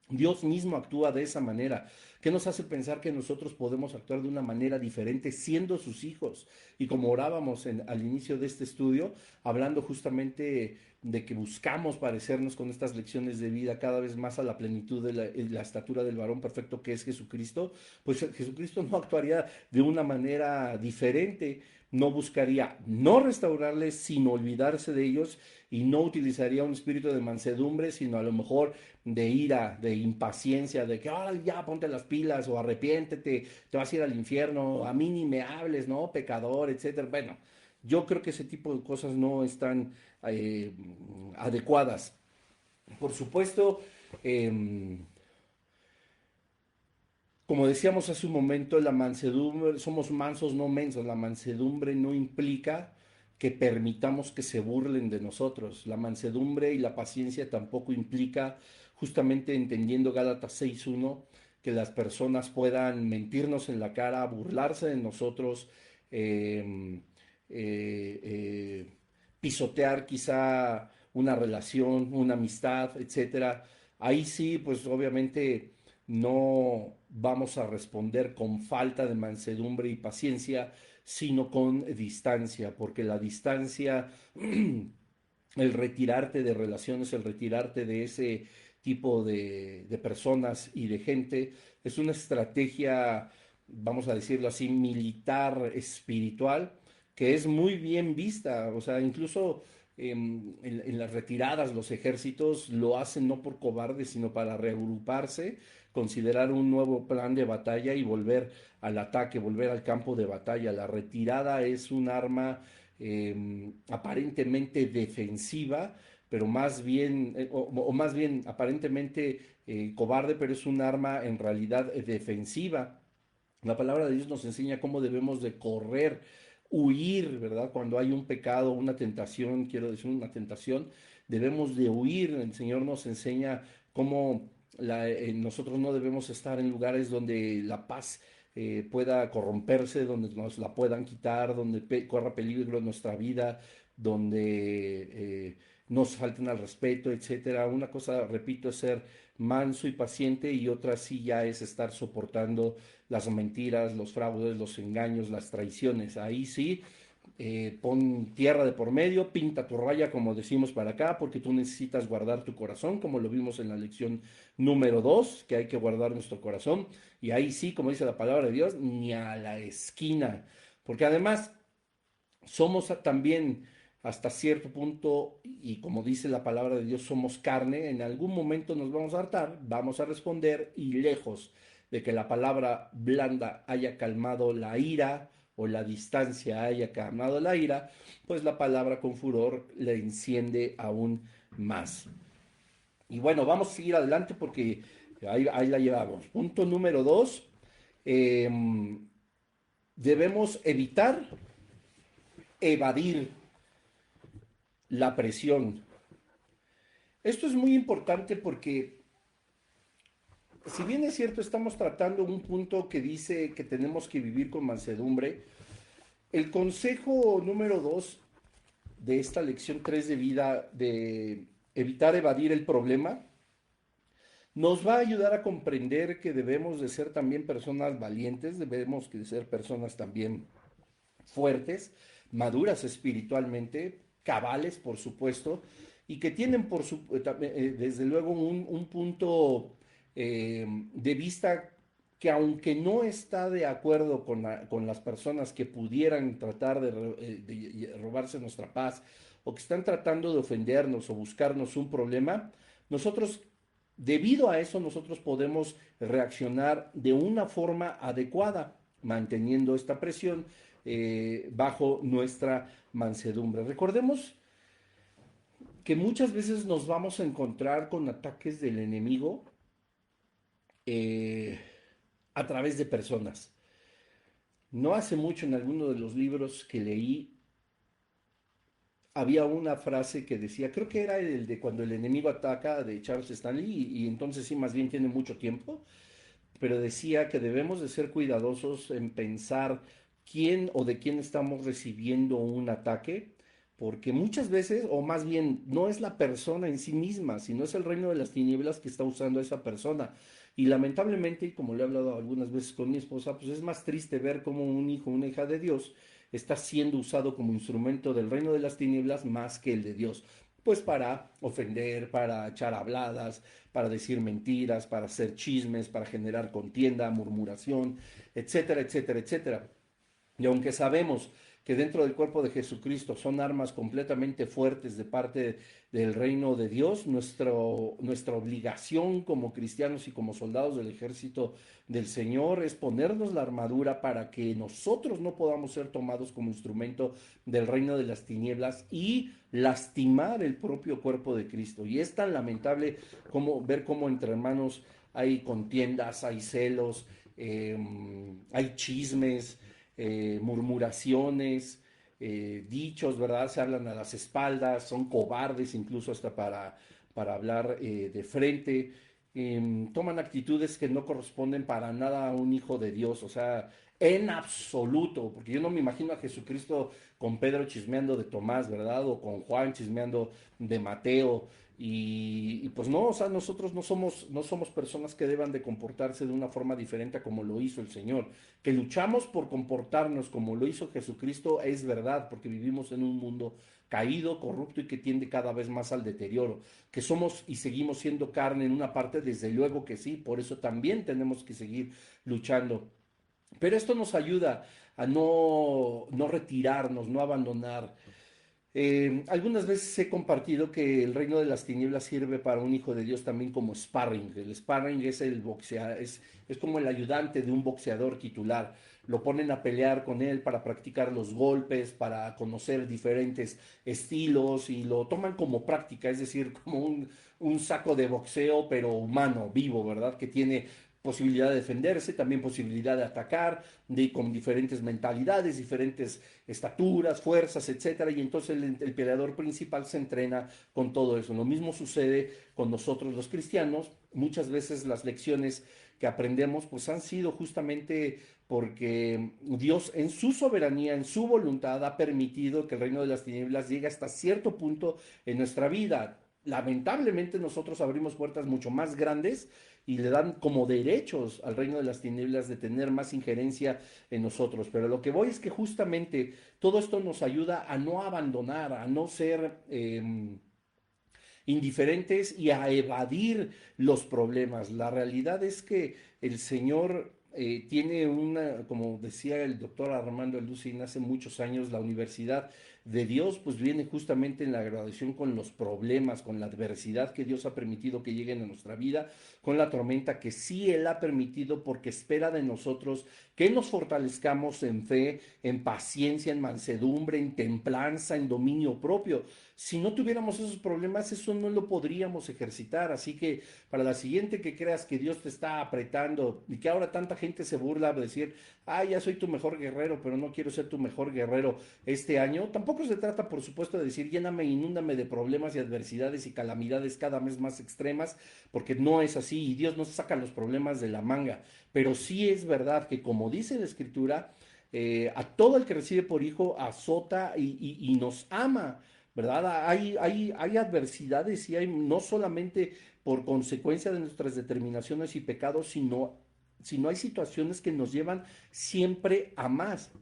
Dios mismo actúa de esa manera. ¿Qué nos hace pensar que nosotros podemos actuar de una manera diferente siendo sus hijos? Y como orábamos al inicio de este estudio, hablando justamente de que buscamos parecernos con estas lecciones de vida cada vez más a la plenitud de la estatura del varón perfecto que es Jesucristo, pues Jesucristo no actuaría de una manera diferente, no buscaría no restaurarles, sino olvidarse de ellos y no utilizaría un espíritu de mansedumbre, sino a lo mejor de ira, de impaciencia, de que ahora ya ponte las pilas o arrepiéntete, te vas a ir al infierno, a mí ni me hables, ¿no? Pecador, etcétera. Bueno, yo creo que ese tipo de cosas no están eh, adecuadas. Por supuesto, eh, como decíamos hace un momento, la mansedumbre, somos mansos, no mensos. La mansedumbre no implica que permitamos que se burlen de nosotros. La mansedumbre y la paciencia tampoco implica, justamente entendiendo Gálatas 6:1, que las personas puedan mentirnos en la cara, burlarse de nosotros, eh, eh, eh, pisotear quizá una relación, una amistad, etcétera. Ahí sí, pues obviamente no vamos a responder con falta de mansedumbre y paciencia, sino con distancia, porque la distancia, el retirarte de relaciones, el retirarte de ese tipo de personas y de gente, es una estrategia, vamos a decirlo así, militar, espiritual, que es muy bien vista, o sea, incluso en las retiradas los ejércitos lo hacen no por cobardes, sino para reagruparse, considerar un nuevo plan de batalla y volver al ataque, volver al campo de batalla. La retirada es un arma aparentemente defensiva, pero más bien, o más bien aparentemente cobarde, pero es un arma en realidad defensiva. La palabra de Dios nos enseña cómo debemos de correr, huir, ¿verdad? Cuando hay un pecado, una tentación, quiero decir, una tentación, debemos de huir. El Señor nos enseña cómo nosotros no debemos estar en lugares donde la paz pueda corromperse, donde nos la puedan quitar, donde corra peligro nuestra vida, donde nos falten al respeto, etcétera. Una cosa, repito, es ser manso y paciente y otra sí ya es estar soportando las mentiras, los fraudes, los engaños, las traiciones. Ahí sí, pon tierra de por medio, pinta tu raya, como decimos para acá, porque tú necesitas guardar tu corazón, como lo vimos en la lección número 2, que hay que guardar nuestro corazón. Y ahí sí, como dice la palabra de Dios, ni a la esquina. Porque además somos también hasta cierto punto, y como dice la palabra de Dios, somos carne, en algún momento nos vamos a hartar, vamos a responder y lejos de que la palabra blanda haya calmado la ira o la distancia haya calmado la ira, pues la palabra con furor le enciende aún más. Y bueno, vamos a seguir adelante porque ahí la llevamos. Punto número dos, eh, debemos evitar evadir la presión. Esto es muy importante porque, si bien es cierto, estamos tratando un punto que dice que tenemos que vivir con mansedumbre, el consejo número dos de esta lección 3 de vida, de evitar evadir el problema, nos va a ayudar a comprender que debemos de ser también personas valientes, debemos de ser personas también fuertes, maduras espiritualmente, cabales, por supuesto, y que tienen desde luego un punto de vista que, aunque no está de acuerdo con las personas que pudieran tratar de robarse nuestra paz, o que están tratando de ofendernos o buscarnos un problema, nosotros, debido a eso, nosotros podemos reaccionar de una forma adecuada, manteniendo esta presión bajo nuestra mansedumbre. Recordemos que muchas veces nos vamos a encontrar con ataques del enemigo eh, a través de personas. No hace mucho, en alguno de los libros que leí, había una frase que decía, creo que era el de cuando el enemigo ataca, de Charles Stanley, y entonces sí, más bien tiene mucho tiempo, pero decía que debemos de ser cuidadosos en pensar quién o de quién estamos recibiendo un ataque, porque muchas veces, o más bien, no es la persona en sí misma, sino es el reino de las tinieblas que está usando a esa persona. Y lamentablemente, y como le he hablado algunas veces con mi esposa, pues es más triste ver cómo un hijo, una hija de Dios está siendo usado como instrumento del reino de las tinieblas más que el de Dios, pues para ofender, para echar habladas, para decir mentiras, para hacer chismes, para generar contienda, murmuración, etcétera, etcétera, etcétera. Y aunque sabemos que dentro del cuerpo de Jesucristo son armas completamente fuertes de parte del reino de Dios, nuestra obligación como cristianos y como soldados del ejército del Señor es ponernos la armadura para que nosotros no podamos ser tomados como instrumento del reino de las tinieblas y lastimar el propio cuerpo de Cristo. Y es tan lamentable ver cómo entre hermanos hay contiendas, hay celos, hay chismes, murmuraciones, dichos, ¿verdad? Se hablan a las espaldas, son cobardes incluso hasta para hablar de frente, toman actitudes que no corresponden para nada a un hijo de Dios, o sea, en absoluto, porque yo no me imagino a Jesucristo con Pedro chismeando de Tomás, ¿verdad? O con Juan chismeando de Mateo. Y pues no, o sea, nosotros no somos personas que deban de comportarse de una forma diferente a como lo hizo el Señor. Que luchamos por comportarnos como lo hizo Jesucristo es verdad, porque vivimos en un mundo caído, corrupto y que tiende cada vez más al deterioro. Que somos y seguimos siendo carne en una parte, desde luego que sí, por eso también tenemos que seguir luchando. Pero esto nos ayuda a no retirarnos, no abandonar. Algunas veces he compartido que el reino de las tinieblas sirve para un hijo de Dios también como sparring. El sparring es es como el ayudante de un boxeador titular. Lo ponen a pelear con él para practicar los golpes, para conocer diferentes estilos y lo toman como práctica, es decir, como un saco de boxeo, pero humano, vivo, ¿verdad? Que tiene posibilidad de defenderse, también posibilidad de atacar, con diferentes mentalidades, diferentes estaturas, fuerzas, etcétera, y entonces el peleador principal se entrena con todo eso. Lo mismo sucede con nosotros los cristianos. Muchas veces las lecciones que aprendemos pues han sido justamente porque Dios en su soberanía, en su voluntad ha permitido que el reino de las tinieblas llegue hasta cierto punto en nuestra vida. Lamentablemente nosotros abrimos puertas mucho más grandes y le dan como derechos al reino de las tinieblas de tener más injerencia en nosotros. Pero lo que voy es que justamente todo esto nos ayuda a no abandonar, a no ser indiferentes y a evadir los problemas. La realidad es que el Señor tiene como decía el doctor Armando Lucín hace muchos años, la universidad de Dios, pues viene justamente en la graduación con los problemas, con la adversidad que Dios ha permitido que lleguen a nuestra vida, con la tormenta que sí Él ha permitido porque espera de nosotros que nos fortalezcamos en fe, en paciencia, en mansedumbre, en templanza, en dominio propio. Si no tuviéramos esos problemas, eso no lo podríamos ejercitar. Así que para la siguiente que creas que Dios te está apretando y que ahora tanta gente se burla de decir, ah, ya soy tu mejor guerrero, pero no quiero ser tu mejor guerrero este año, tampoco se trata, por supuesto, de decir, lléname, inúndame de problemas y adversidades y calamidades cada vez más extremas, porque no es así y Dios no saca los problemas de la manga. Pero sí es verdad que, como dice la Escritura, a todo el que recibe por hijo azota y nos ama. ¿Verdad? Hay adversidades y hay no solamente por consecuencia de nuestras determinaciones y pecados, sino hay situaciones que nos llevan siempre a más.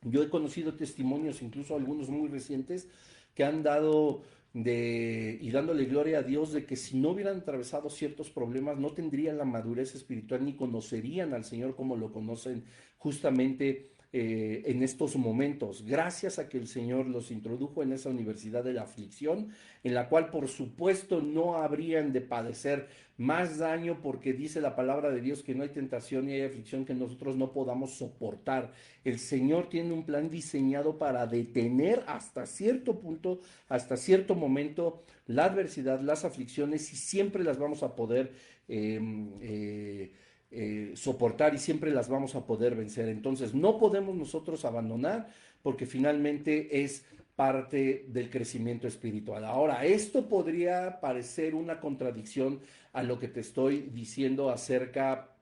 Yo he conocido testimonios, incluso algunos muy recientes, que han dado y dándole gloria a Dios de que si no hubieran atravesado ciertos problemas, no tendrían la madurez espiritual ni conocerían al Señor como lo conocen justamente en estos momentos, gracias a que el Señor los introdujo en esa universidad de la aflicción, en la cual por supuesto no habrían de padecer más daño, porque dice la palabra de Dios que no hay tentación ni hay aflicción que nosotros no podamos soportar. El Señor tiene un plan diseñado para detener hasta cierto punto, hasta cierto momento, la adversidad, las aflicciones, y siempre las vamos a poder soportar y siempre las vamos a poder vencer. Entonces no podemos nosotros abandonar porque finalmente es parte del crecimiento espiritual. Ahora, esto podría parecer una contradicción a lo que te estoy diciendo acerca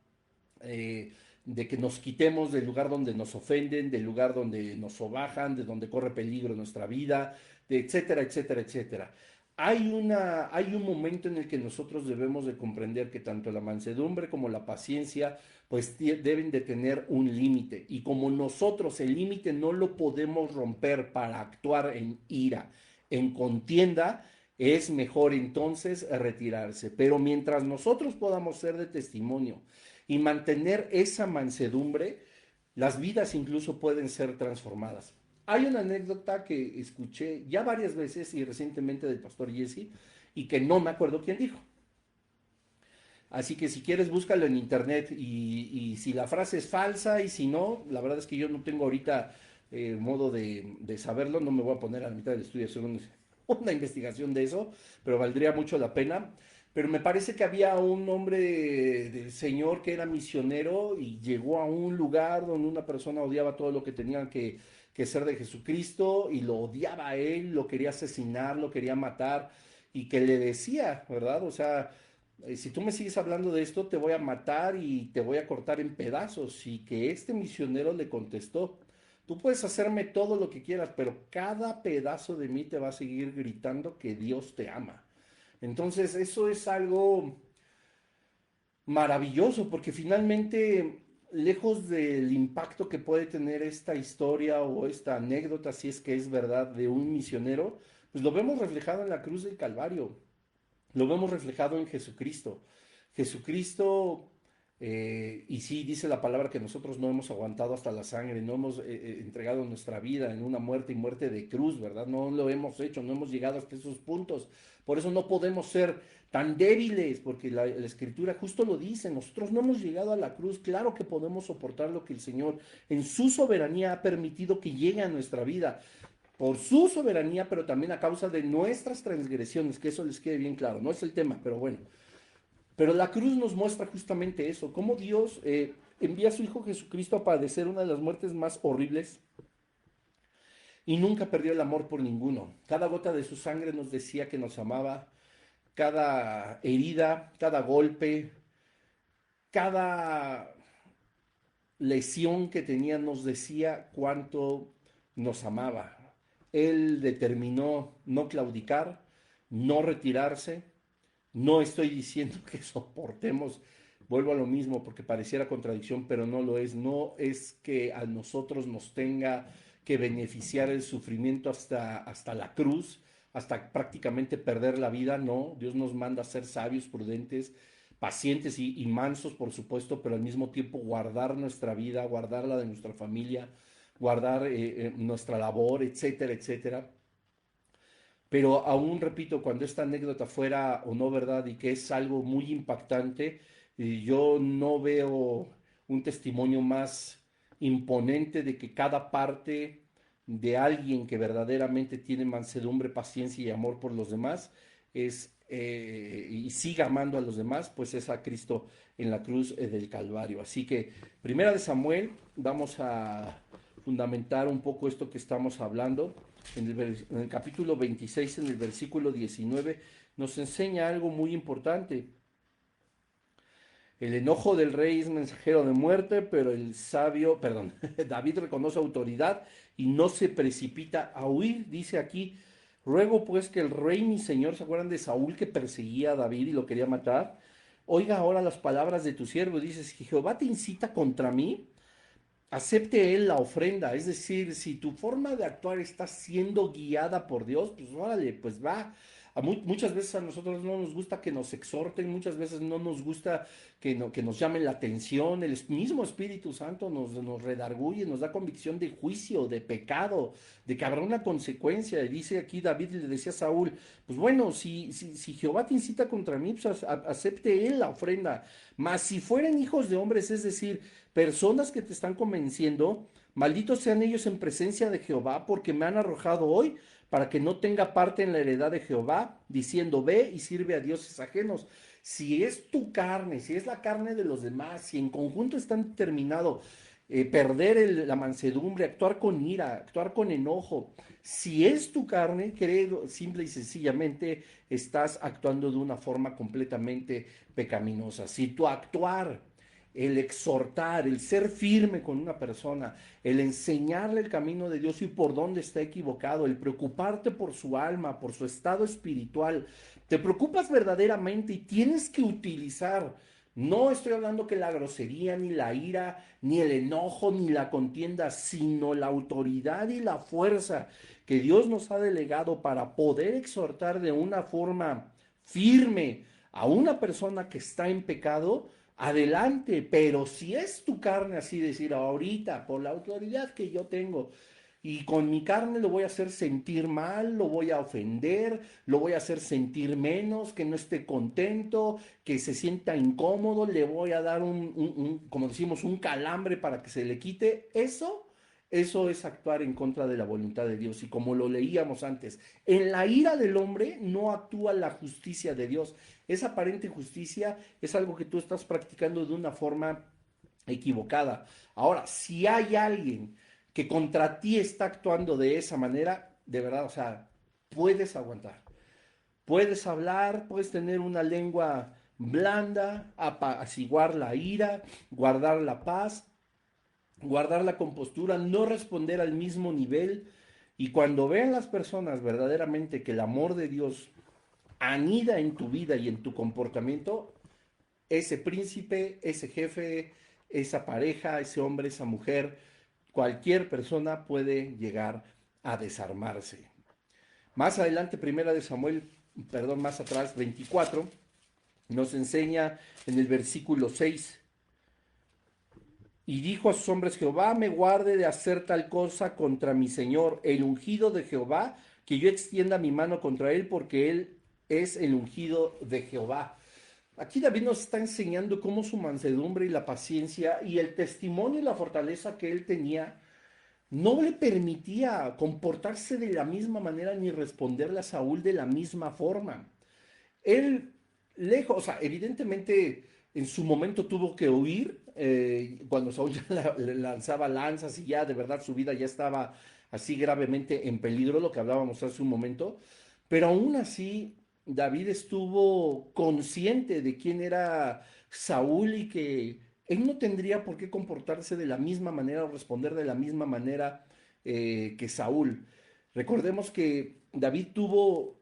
de que nos quitemos del lugar donde nos ofenden, del lugar donde nos sobajan, de donde corre peligro nuestra vida, de etcétera, etcétera, etcétera. Hay un momento en el que nosotros debemos de comprender que tanto la mansedumbre como la paciencia pues deben de tener un límite, y como nosotros el límite no lo podemos romper para actuar en ira, en contienda, es mejor entonces retirarse. Pero mientras nosotros podamos ser de testimonio y mantener esa mansedumbre, las vidas incluso pueden ser transformadas. Hay una anécdota que escuché ya varias veces y recientemente del pastor Jesse y que no me acuerdo quién dijo. Así que si quieres búscalo en internet y si la frase es falsa y si no, la verdad es que yo no tengo ahorita modo de saberlo, no me voy a poner a la mitad del estudio a hacer una investigación de eso, pero valdría mucho la pena. Pero me parece que había un hombre del Señor que era misionero y llegó a un lugar donde una persona odiaba todo lo que tenía que ser de Jesucristo y lo odiaba a él, lo quería asesinar, lo quería matar y que le decía, ¿verdad? O sea, si tú me sigues hablando de esto, te voy a matar y te voy a cortar en pedazos. Y que este misionero le contestó, tú puedes hacerme todo lo que quieras, pero cada pedazo de mí te va a seguir gritando que Dios te ama. Entonces, eso es algo maravilloso, porque finalmente, lejos del impacto que puede tener esta historia o esta anécdota, si es que es verdad, de un misionero, pues lo vemos reflejado en la cruz del Calvario. Lo vemos reflejado en Jesucristo. Jesucristo, y sí dice la palabra que nosotros no hemos aguantado hasta la sangre, no hemos entregado nuestra vida en una muerte y muerte de cruz, ¿verdad? No lo hemos hecho, no hemos llegado hasta esos puntos. Por eso no podemos ser tan débiles, porque la Escritura justo lo dice, nosotros no hemos llegado a la cruz, claro que podemos soportar lo que el Señor en su soberanía ha permitido que llegue a nuestra vida por su soberanía, pero también a causa de nuestras transgresiones, que eso les quede bien claro, no es el tema, pero bueno. Pero la cruz nos muestra justamente eso, cómo Dios envía a su Hijo Jesucristo a padecer una de las muertes más horribles y nunca perdió el amor por ninguno. Cada gota de su sangre nos decía que nos amaba, cada herida, cada golpe, cada lesión que tenía nos decía cuánto nos amaba. Él determinó no claudicar, no retirarse. No estoy diciendo que soportemos, vuelvo a lo mismo porque pareciera contradicción, pero no lo es. No es que a nosotros nos tenga que beneficiar el sufrimiento hasta la cruz, hasta prácticamente perder la vida. No, Dios nos manda a ser sabios, prudentes, pacientes mansos, por supuesto, pero al mismo tiempo guardar nuestra vida, guardarla de nuestra familia, guardar nuestra labor, etcétera, etcétera. Pero aún repito, cuando esta anécdota fuera o no verdad y que es algo muy impactante, yo no veo un testimonio más imponente de que cada parte de alguien que verdaderamente tiene mansedumbre, paciencia y amor por los demás es y siga amando a los demás, pues es a Cristo en la cruz del Calvario. Así que, primera de Samuel, vamos a fundamentar un poco esto que estamos hablando en el capítulo 26, en el versículo 19, nos enseña algo muy importante. El enojo del rey es mensajero de muerte, pero el sabio, perdón, David reconoce autoridad y no se precipita a huir. Dice aquí, ruego pues que el rey mi señor, ¿se acuerdan de Saúl que perseguía a David y lo quería matar? Oiga ahora las palabras de tu siervo. Dices, que Jehová te incita contra mí, acepte él la ofrenda. Es decir, si tu forma de actuar está siendo guiada por Dios, pues órale, pues va. Muchas veces a nosotros no nos gusta que nos exhorten, muchas veces no nos gusta que, que nos llamen la atención. El mismo Espíritu Santo nos redarguye, nos da convicción de juicio, de pecado, de que habrá una consecuencia. Y dice aquí David, le decía a Saúl, pues bueno, si Jehová te incita contra mí, pues acepte él la ofrenda. Mas si fueren hijos de hombres, es decir, personas que te están convenciendo, malditos sean ellos en presencia de Jehová, porque me han arrojado hoy para que no tenga parte en la heredad de Jehová, diciendo, ve y sirve a dioses ajenos. Si es tu carne, si es la carne de los demás, si en conjunto están determinados perder la mansedumbre, actuar con ira, actuar con enojo, si es tu carne, creo, simple y sencillamente estás actuando de una forma completamente pecaminosa. Si tu actuar, el exhortar, el ser firme con una persona, el enseñarle el camino de Dios y por dónde está equivocado, el preocuparte por su alma, por su estado espiritual, te preocupas verdaderamente y tienes que utilizar, no estoy hablando que la grosería, ni la ira, ni el enojo, ni la contienda, sino la autoridad y la fuerza que Dios nos ha delegado para poder exhortar de una forma firme a una persona que está en pecado, adelante, pero si es tu carne, así decir, ahorita, por la autoridad que yo tengo, y con mi carne lo voy a hacer sentir mal, lo voy a ofender, lo voy a hacer sentir menos, que no esté contento, que se sienta incómodo, le voy a dar como decimos, un calambre para que se le quite. Eso es actuar en contra de la voluntad de Dios. Y como lo leíamos antes, en la ira del hombre no actúa la justicia de Dios. Esa aparente justicia es algo que tú estás practicando de una forma equivocada. Ahora, si hay alguien que contra ti está actuando de esa manera, de verdad, o sea, puedes aguantar. Puedes hablar, puedes tener una lengua blanda, apaciguar la ira, guardar la paz, guardar la compostura, no responder al mismo nivel. Y cuando vean las personas verdaderamente que el amor de Dios anida en tu vida y en tu comportamiento, ese príncipe, ese jefe, esa pareja, ese hombre, esa mujer, cualquier persona puede llegar a desarmarse. Más adelante, primera de Samuel, perdón, más atrás, 24, nos enseña en el versículo 6, y dijo a sus hombres, Jehová me guarde de hacer tal cosa contra mi Señor, el ungido de Jehová, que yo extienda mi mano contra él, porque él es el ungido de Jehová. Aquí David nos está enseñando cómo su mansedumbre y la paciencia y el testimonio y la fortaleza que él tenía no le permitía comportarse de la misma manera ni responderle a Saúl de la misma forma. Él, lejos, o sea, evidentemente en su momento tuvo que huir cuando Saúl ya le lanzaba lanzas y ya de verdad su vida ya estaba así gravemente en peligro, lo que hablábamos hace un momento, pero aún así David estuvo consciente de quién era Saúl y que él no tendría por qué comportarse de la misma manera o responder de la misma manera que Saúl. Recordemos que David tuvo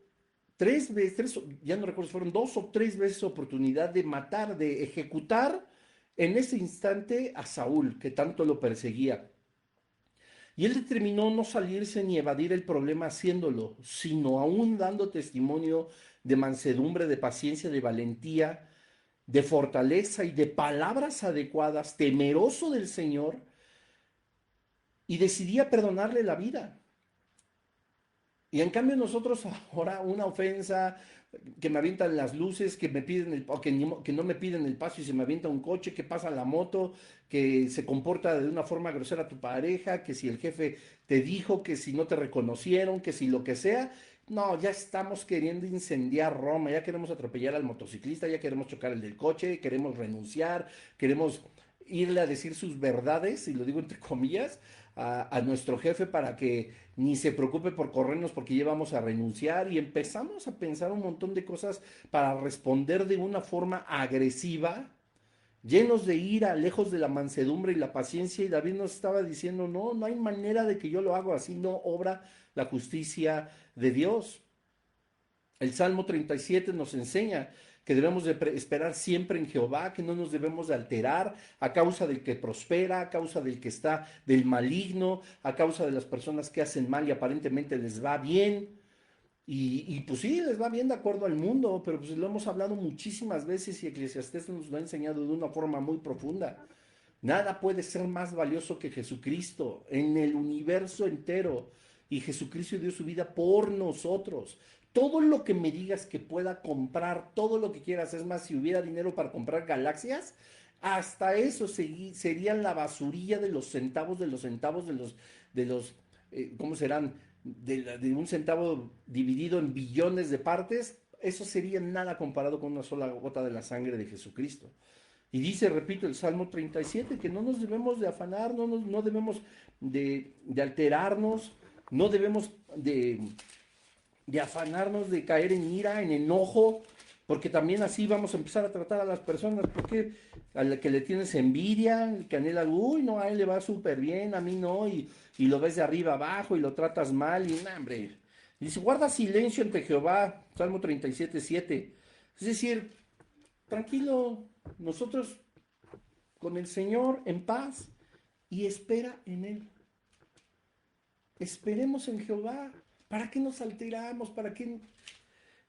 tres veces, ya no recuerdo si fueron dos o tres veces oportunidad de matar, de ejecutar en ese instante a Saúl, que tanto lo perseguía. Y él determinó no salirse ni evadir el problema haciéndolo, sino aún dando testimonio de mansedumbre, de paciencia, de valentía, de fortaleza y de palabras adecuadas, temeroso del Señor, y decidía perdonarle la vida. Y en cambio nosotros ahora una ofensa, que me avientan las luces, que me piden o que no me piden el paso y se me avienta un coche, que pasa la moto, que se comporta de una forma grosera tu pareja, que si el jefe te dijo, que si no te reconocieron, que si lo que sea. No, ya estamos queriendo incendiar Roma, ya queremos atropellar al motociclista, ya queremos chocar el del coche, queremos renunciar, queremos irle a decir sus verdades, y lo digo entre comillas, a nuestro jefe para que ni se preocupe por corrernos porque ya vamos a renunciar, y empezamos a pensar un montón de cosas para responder de una forma agresiva, llenos de ira, lejos de la mansedumbre y la paciencia. Y David nos estaba diciendo, no, no hay manera de que yo lo haga así, no obra la justicia de Dios. El Salmo 37 nos enseña que debemos de esperar siempre en Jehová, que no nos debemos de alterar a causa del que prospera, a causa del que está del maligno, a causa de las personas que hacen mal y aparentemente les va bien. Y pues sí, les va bien de acuerdo al mundo, pero pues lo hemos hablado muchísimas veces y Eclesiastés nos lo ha enseñado de una forma muy profunda. Nada puede ser más valioso que Jesucristo en el universo entero. Y Jesucristo dio su vida por nosotros. Todo lo que me digas que pueda comprar, todo lo que quieras, es más, si hubiera dinero para comprar galaxias, hasta eso serían la basurilla de los centavos, de los centavos, ¿cómo serán? De un centavo dividido en billones de partes. Eso sería nada comparado con una sola gota de la sangre de Jesucristo. Y dice, repito, el Salmo 37, que no nos debemos de afanar, no debemos de alterarnos, no debemos de afanarnos, de caer en ira, en enojo, porque también así vamos a empezar a tratar a las personas. Porque a la que le tienes envidia, el que anhela, uy, no, a él le va súper bien, a mí no, y lo ves de arriba abajo y lo tratas mal, y nah, hombre. Y dice, guarda silencio ante Jehová, Salmo 37, 7. Es decir, tranquilo, nosotros con el Señor en paz, y espera en Él. Esperemos en Jehová. ¿Para qué nos alteramos? ¿Para qué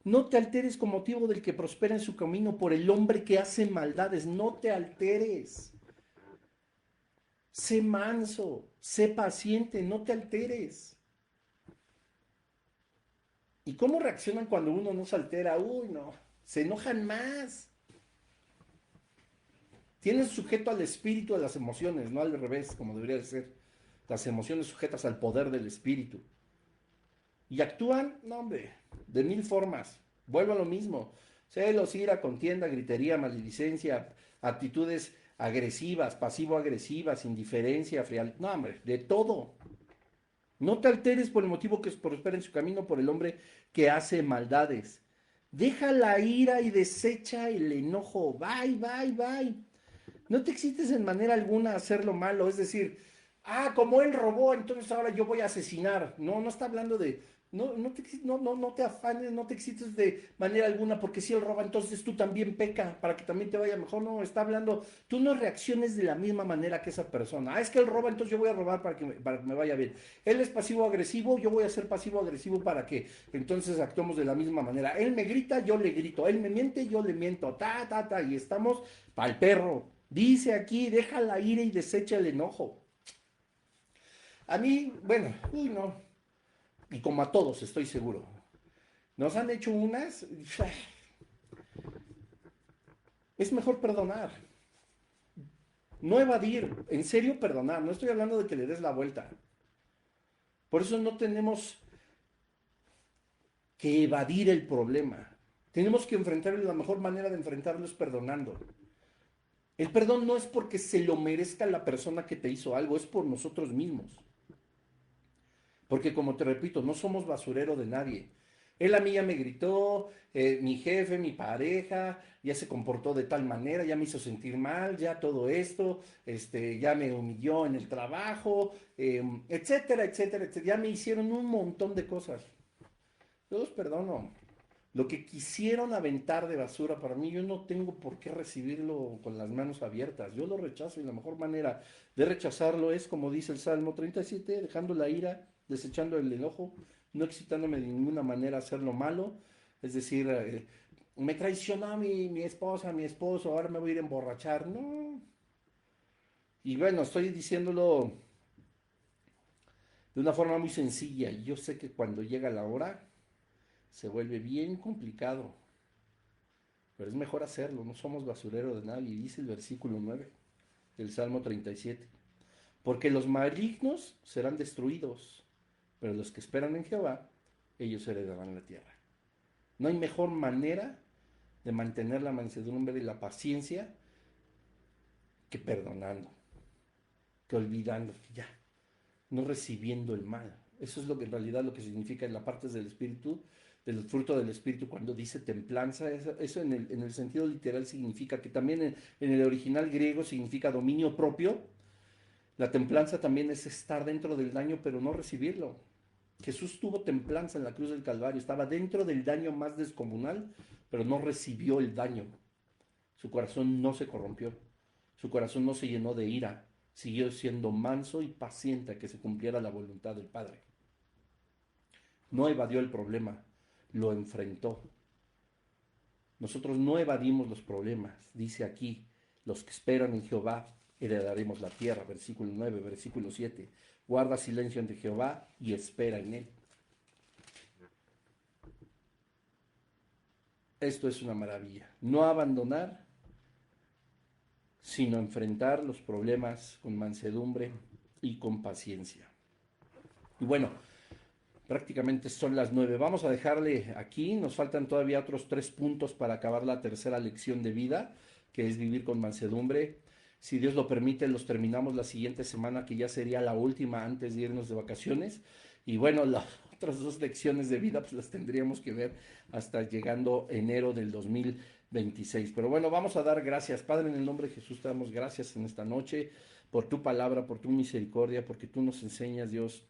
no te alteres con motivo del que prospera en su camino, por el hombre que hace maldades? No te alteres. Sé manso, sé paciente, no te alteres. ¿Y cómo reaccionan cuando uno no se altera? Uy, no, se enojan más. Tienen sujeto al espíritu de las emociones, no al revés, como debería de ser. Las emociones sujetas al poder del espíritu. Y actúan, no hombre, de mil formas. Vuelvo a lo mismo. Celos, ira, contienda, gritería, maledicencia, actitudes agresivas, pasivo-agresivas, indiferencia, frialdad. No hombre, de todo. No te alteres por el motivo que prospera en su camino, por el hombre que hace maldades. Deja la ira y desecha el enojo. Bye, bye, bye. No te excites en manera alguna a hacer lo malo. Es decir, como él robó, entonces ahora yo voy a asesinar. No, no está hablando de. No te afanes, no te excites de manera alguna, porque si él roba, entonces tú también peca, para que también te vaya mejor. No, está hablando, tú no reacciones de la misma manera que esa persona. Es que él roba, entonces yo voy a robar para que me vaya bien. Él es pasivo-agresivo, yo voy a ser pasivo-agresivo para que entonces actuemos de la misma manera. Él me grita, yo le grito. Él me miente, yo le miento. Y estamos pa'l perro. Dice aquí, deja la ira y desecha el enojo. A mí, bueno, uy, no. Y como a todos, estoy seguro. Nos han hecho unas. Es mejor perdonar. No evadir. En serio, perdonar. No estoy hablando de que le des la vuelta. Por eso no tenemos que evadir el problema. Tenemos que enfrentarlo, y la mejor manera de enfrentarlo es perdonando. El perdón no es porque se lo merezca la persona que te hizo algo, es por nosotros mismos. Porque como te repito, no somos basurero de nadie. Él a mí ya me gritó, mi jefe, mi pareja, ya se comportó de tal manera, ya me hizo sentir mal, ya todo esto, ya me humilló en el trabajo, etcétera, etcétera, etcétera. Ya me hicieron un montón de cosas. Yo los perdono. Lo que quisieron aventar de basura para mí, yo no tengo por qué recibirlo con las manos abiertas. Yo lo rechazo, y la mejor manera de rechazarlo es, como dice el Salmo 37, dejando la ira, desechando el enojo, no excitándome de ninguna manera a hacer lo malo. Es decir, me traicionó mi esposa, mi esposo, ahora me voy a ir a emborrachar. No. Y bueno, estoy diciéndolo de una forma muy sencilla. Y yo sé que cuando llega la hora se vuelve bien complicado, pero es mejor hacerlo, no somos basurero de nadie, dice el versículo 9 del Salmo 37. Porque los malignos serán destruidos, pero los que esperan en Jehová, ellos heredarán la tierra. No hay mejor manera de mantener la mansedumbre y la paciencia que perdonando, que olvidando, que ya, no recibiendo el mal. Eso es lo que en realidad lo que significa en la parte del espíritu, del fruto del espíritu, cuando dice templanza. Eso en el sentido literal significa que también en el original griego significa dominio propio. La templanza también es estar dentro del daño, pero no recibirlo. Jesús tuvo templanza en la cruz del Calvario, estaba dentro del daño más descomunal, pero no recibió el daño. Su corazón no se corrompió, su corazón no se llenó de ira, siguió siendo manso y paciente a que se cumpliera la voluntad del Padre. No evadió el problema, lo enfrentó. Nosotros no evadimos los problemas, dice aquí, los que esperan en Jehová heredaremos la tierra, versículo 9, versículo 7. Guarda silencio ante Jehová y espera en él. Esto es una maravilla. No abandonar, sino enfrentar los problemas con mansedumbre y con paciencia. Y bueno, prácticamente son las 9. Vamos a dejarle aquí. Nos faltan todavía otros 3 puntos para acabar la tercera lección de vida, que es vivir con mansedumbre. Si Dios lo permite, los terminamos la siguiente semana, que ya sería la última antes de irnos de vacaciones. Y bueno, las otras 2 lecciones de vida pues las tendríamos que ver hasta llegando enero del 2026. Pero bueno, vamos a dar gracias. Padre, en el nombre de Jesús te damos gracias en esta noche por tu palabra, por tu misericordia, porque tú nos enseñas, Dios,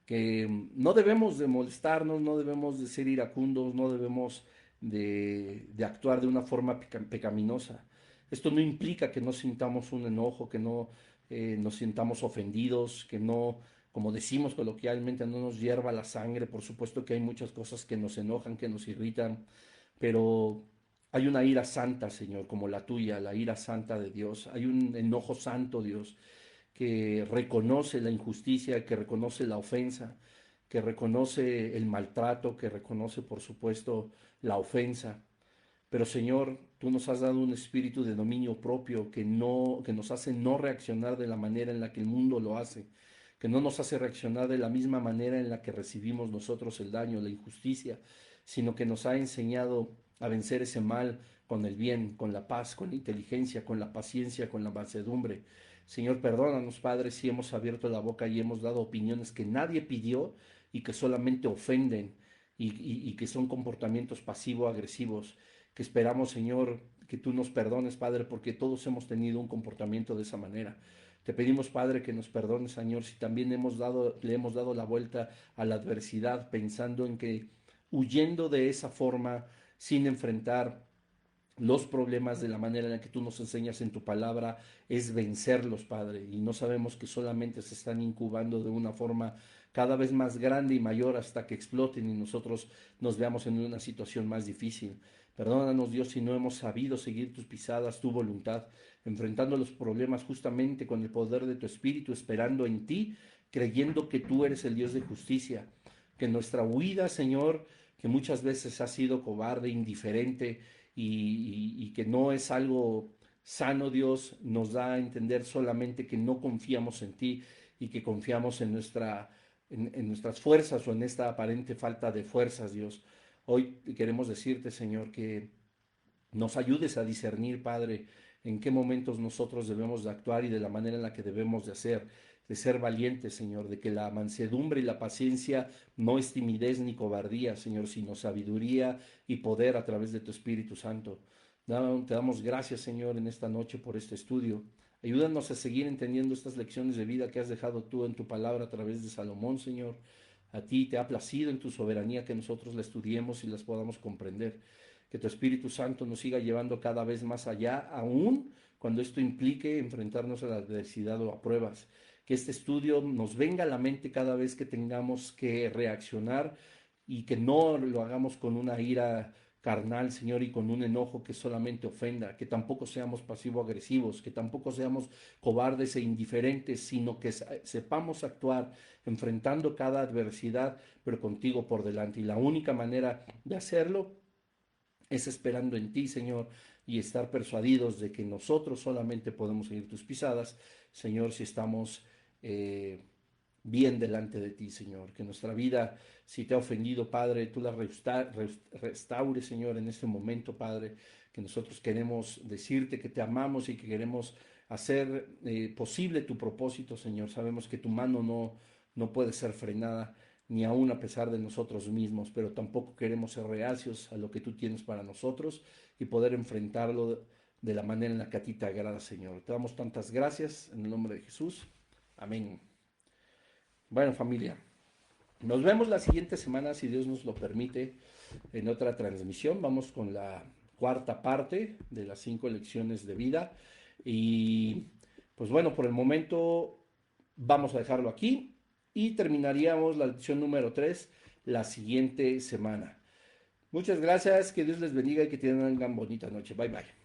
que no debemos de molestarnos, no debemos de ser iracundos, no debemos de actuar de una forma pecaminosa. Esto no implica que no sintamos un enojo, que no nos sintamos ofendidos, que no, como decimos coloquialmente, no nos hierva la sangre. Por supuesto que hay muchas cosas que nos enojan, que nos irritan, pero hay una ira santa, Señor, como la tuya, la ira santa de Dios. Hay un enojo santo, Dios, que reconoce la injusticia, que reconoce la ofensa, que reconoce el maltrato, que reconoce, por supuesto, la ofensa. Pero Señor, tú nos has dado un espíritu de dominio propio que nos hace no reaccionar de la manera en la que el mundo lo hace, que no nos hace reaccionar de la misma manera en la que recibimos nosotros el daño, la injusticia, sino que nos ha enseñado a vencer ese mal con el bien, con la paz, con la inteligencia, con la paciencia, con la mansedumbre. Señor, perdónanos, Padre, si hemos abierto la boca y hemos dado opiniones que nadie pidió y que solamente ofenden y que son comportamientos pasivo-agresivos, que esperamos, Señor, que tú nos perdones, Padre, porque todos hemos tenido un comportamiento de esa manera. Te pedimos, Padre, que nos perdones, Señor, si también le hemos dado la vuelta a la adversidad, pensando en que huyendo de esa forma, sin enfrentar los problemas de la manera en la que tú nos enseñas en tu palabra, es vencerlos, Padre. Y no sabemos que solamente se están incubando de una forma cada vez más grande y mayor hasta que exploten y nosotros nos veamos en una situación más difícil. Perdónanos, Dios, si no hemos sabido seguir tus pisadas, tu voluntad, enfrentando los problemas justamente con el poder de tu Espíritu, esperando en ti, creyendo que tú eres el Dios de justicia. Que nuestra huida, Señor, que muchas veces ha sido cobarde, indiferente, y que no es algo sano, Dios, nos da a entender solamente que no confiamos en ti y que confiamos en nuestras fuerzas o en esta aparente falta de fuerzas, Dios. Hoy queremos decirte, Señor, que nos ayudes a discernir, Padre, en qué momentos nosotros debemos de actuar y de la manera en la que debemos de hacer, de ser valientes, Señor, de que la mansedumbre y la paciencia no es timidez ni cobardía, Señor, sino sabiduría y poder a través de tu Espíritu Santo. Te damos gracias, Señor, en esta noche por este estudio. Ayúdanos a seguir entendiendo estas lecciones de vida que has dejado tú en tu palabra a través de Salomón, Señor. A ti te ha placido en tu soberanía que nosotros la estudiemos y las podamos comprender. Que tu Espíritu Santo nos siga llevando cada vez más allá, aún cuando esto implique enfrentarnos a la adversidad o a pruebas. Que este estudio nos venga a la mente cada vez que tengamos que reaccionar y que no lo hagamos con una ira carnal, Señor, y con un enojo que solamente ofenda, que tampoco seamos pasivo-agresivos, que tampoco seamos cobardes e indiferentes, sino que sepamos actuar enfrentando cada adversidad, pero contigo por delante. Y la única manera de hacerlo es esperando en ti, Señor, y estar persuadidos de que nosotros solamente podemos seguir tus pisadas, Señor, si estamos bien delante de ti, Señor. Que nuestra vida, si te ha ofendido, Padre, tú la restaures, Señor, en este momento, Padre, que nosotros queremos decirte que te amamos y que queremos hacer posible tu propósito, Señor. Sabemos que tu mano no puede ser frenada, ni aún a pesar de nosotros mismos, pero tampoco queremos ser reacios a lo que tú tienes para nosotros y poder enfrentarlo de la manera en la que a ti te agrada, Señor. Te damos tantas gracias en el nombre de Jesús. Amén. Bueno, familia, nos vemos la siguiente semana, si Dios nos lo permite, en otra transmisión. Vamos con la cuarta parte de las 5 lecciones de vida. Y pues bueno, por el momento vamos a dejarlo aquí y terminaríamos la lección número 3 la siguiente semana. Muchas gracias, que Dios les bendiga y que tengan una bonita noche. Bye bye.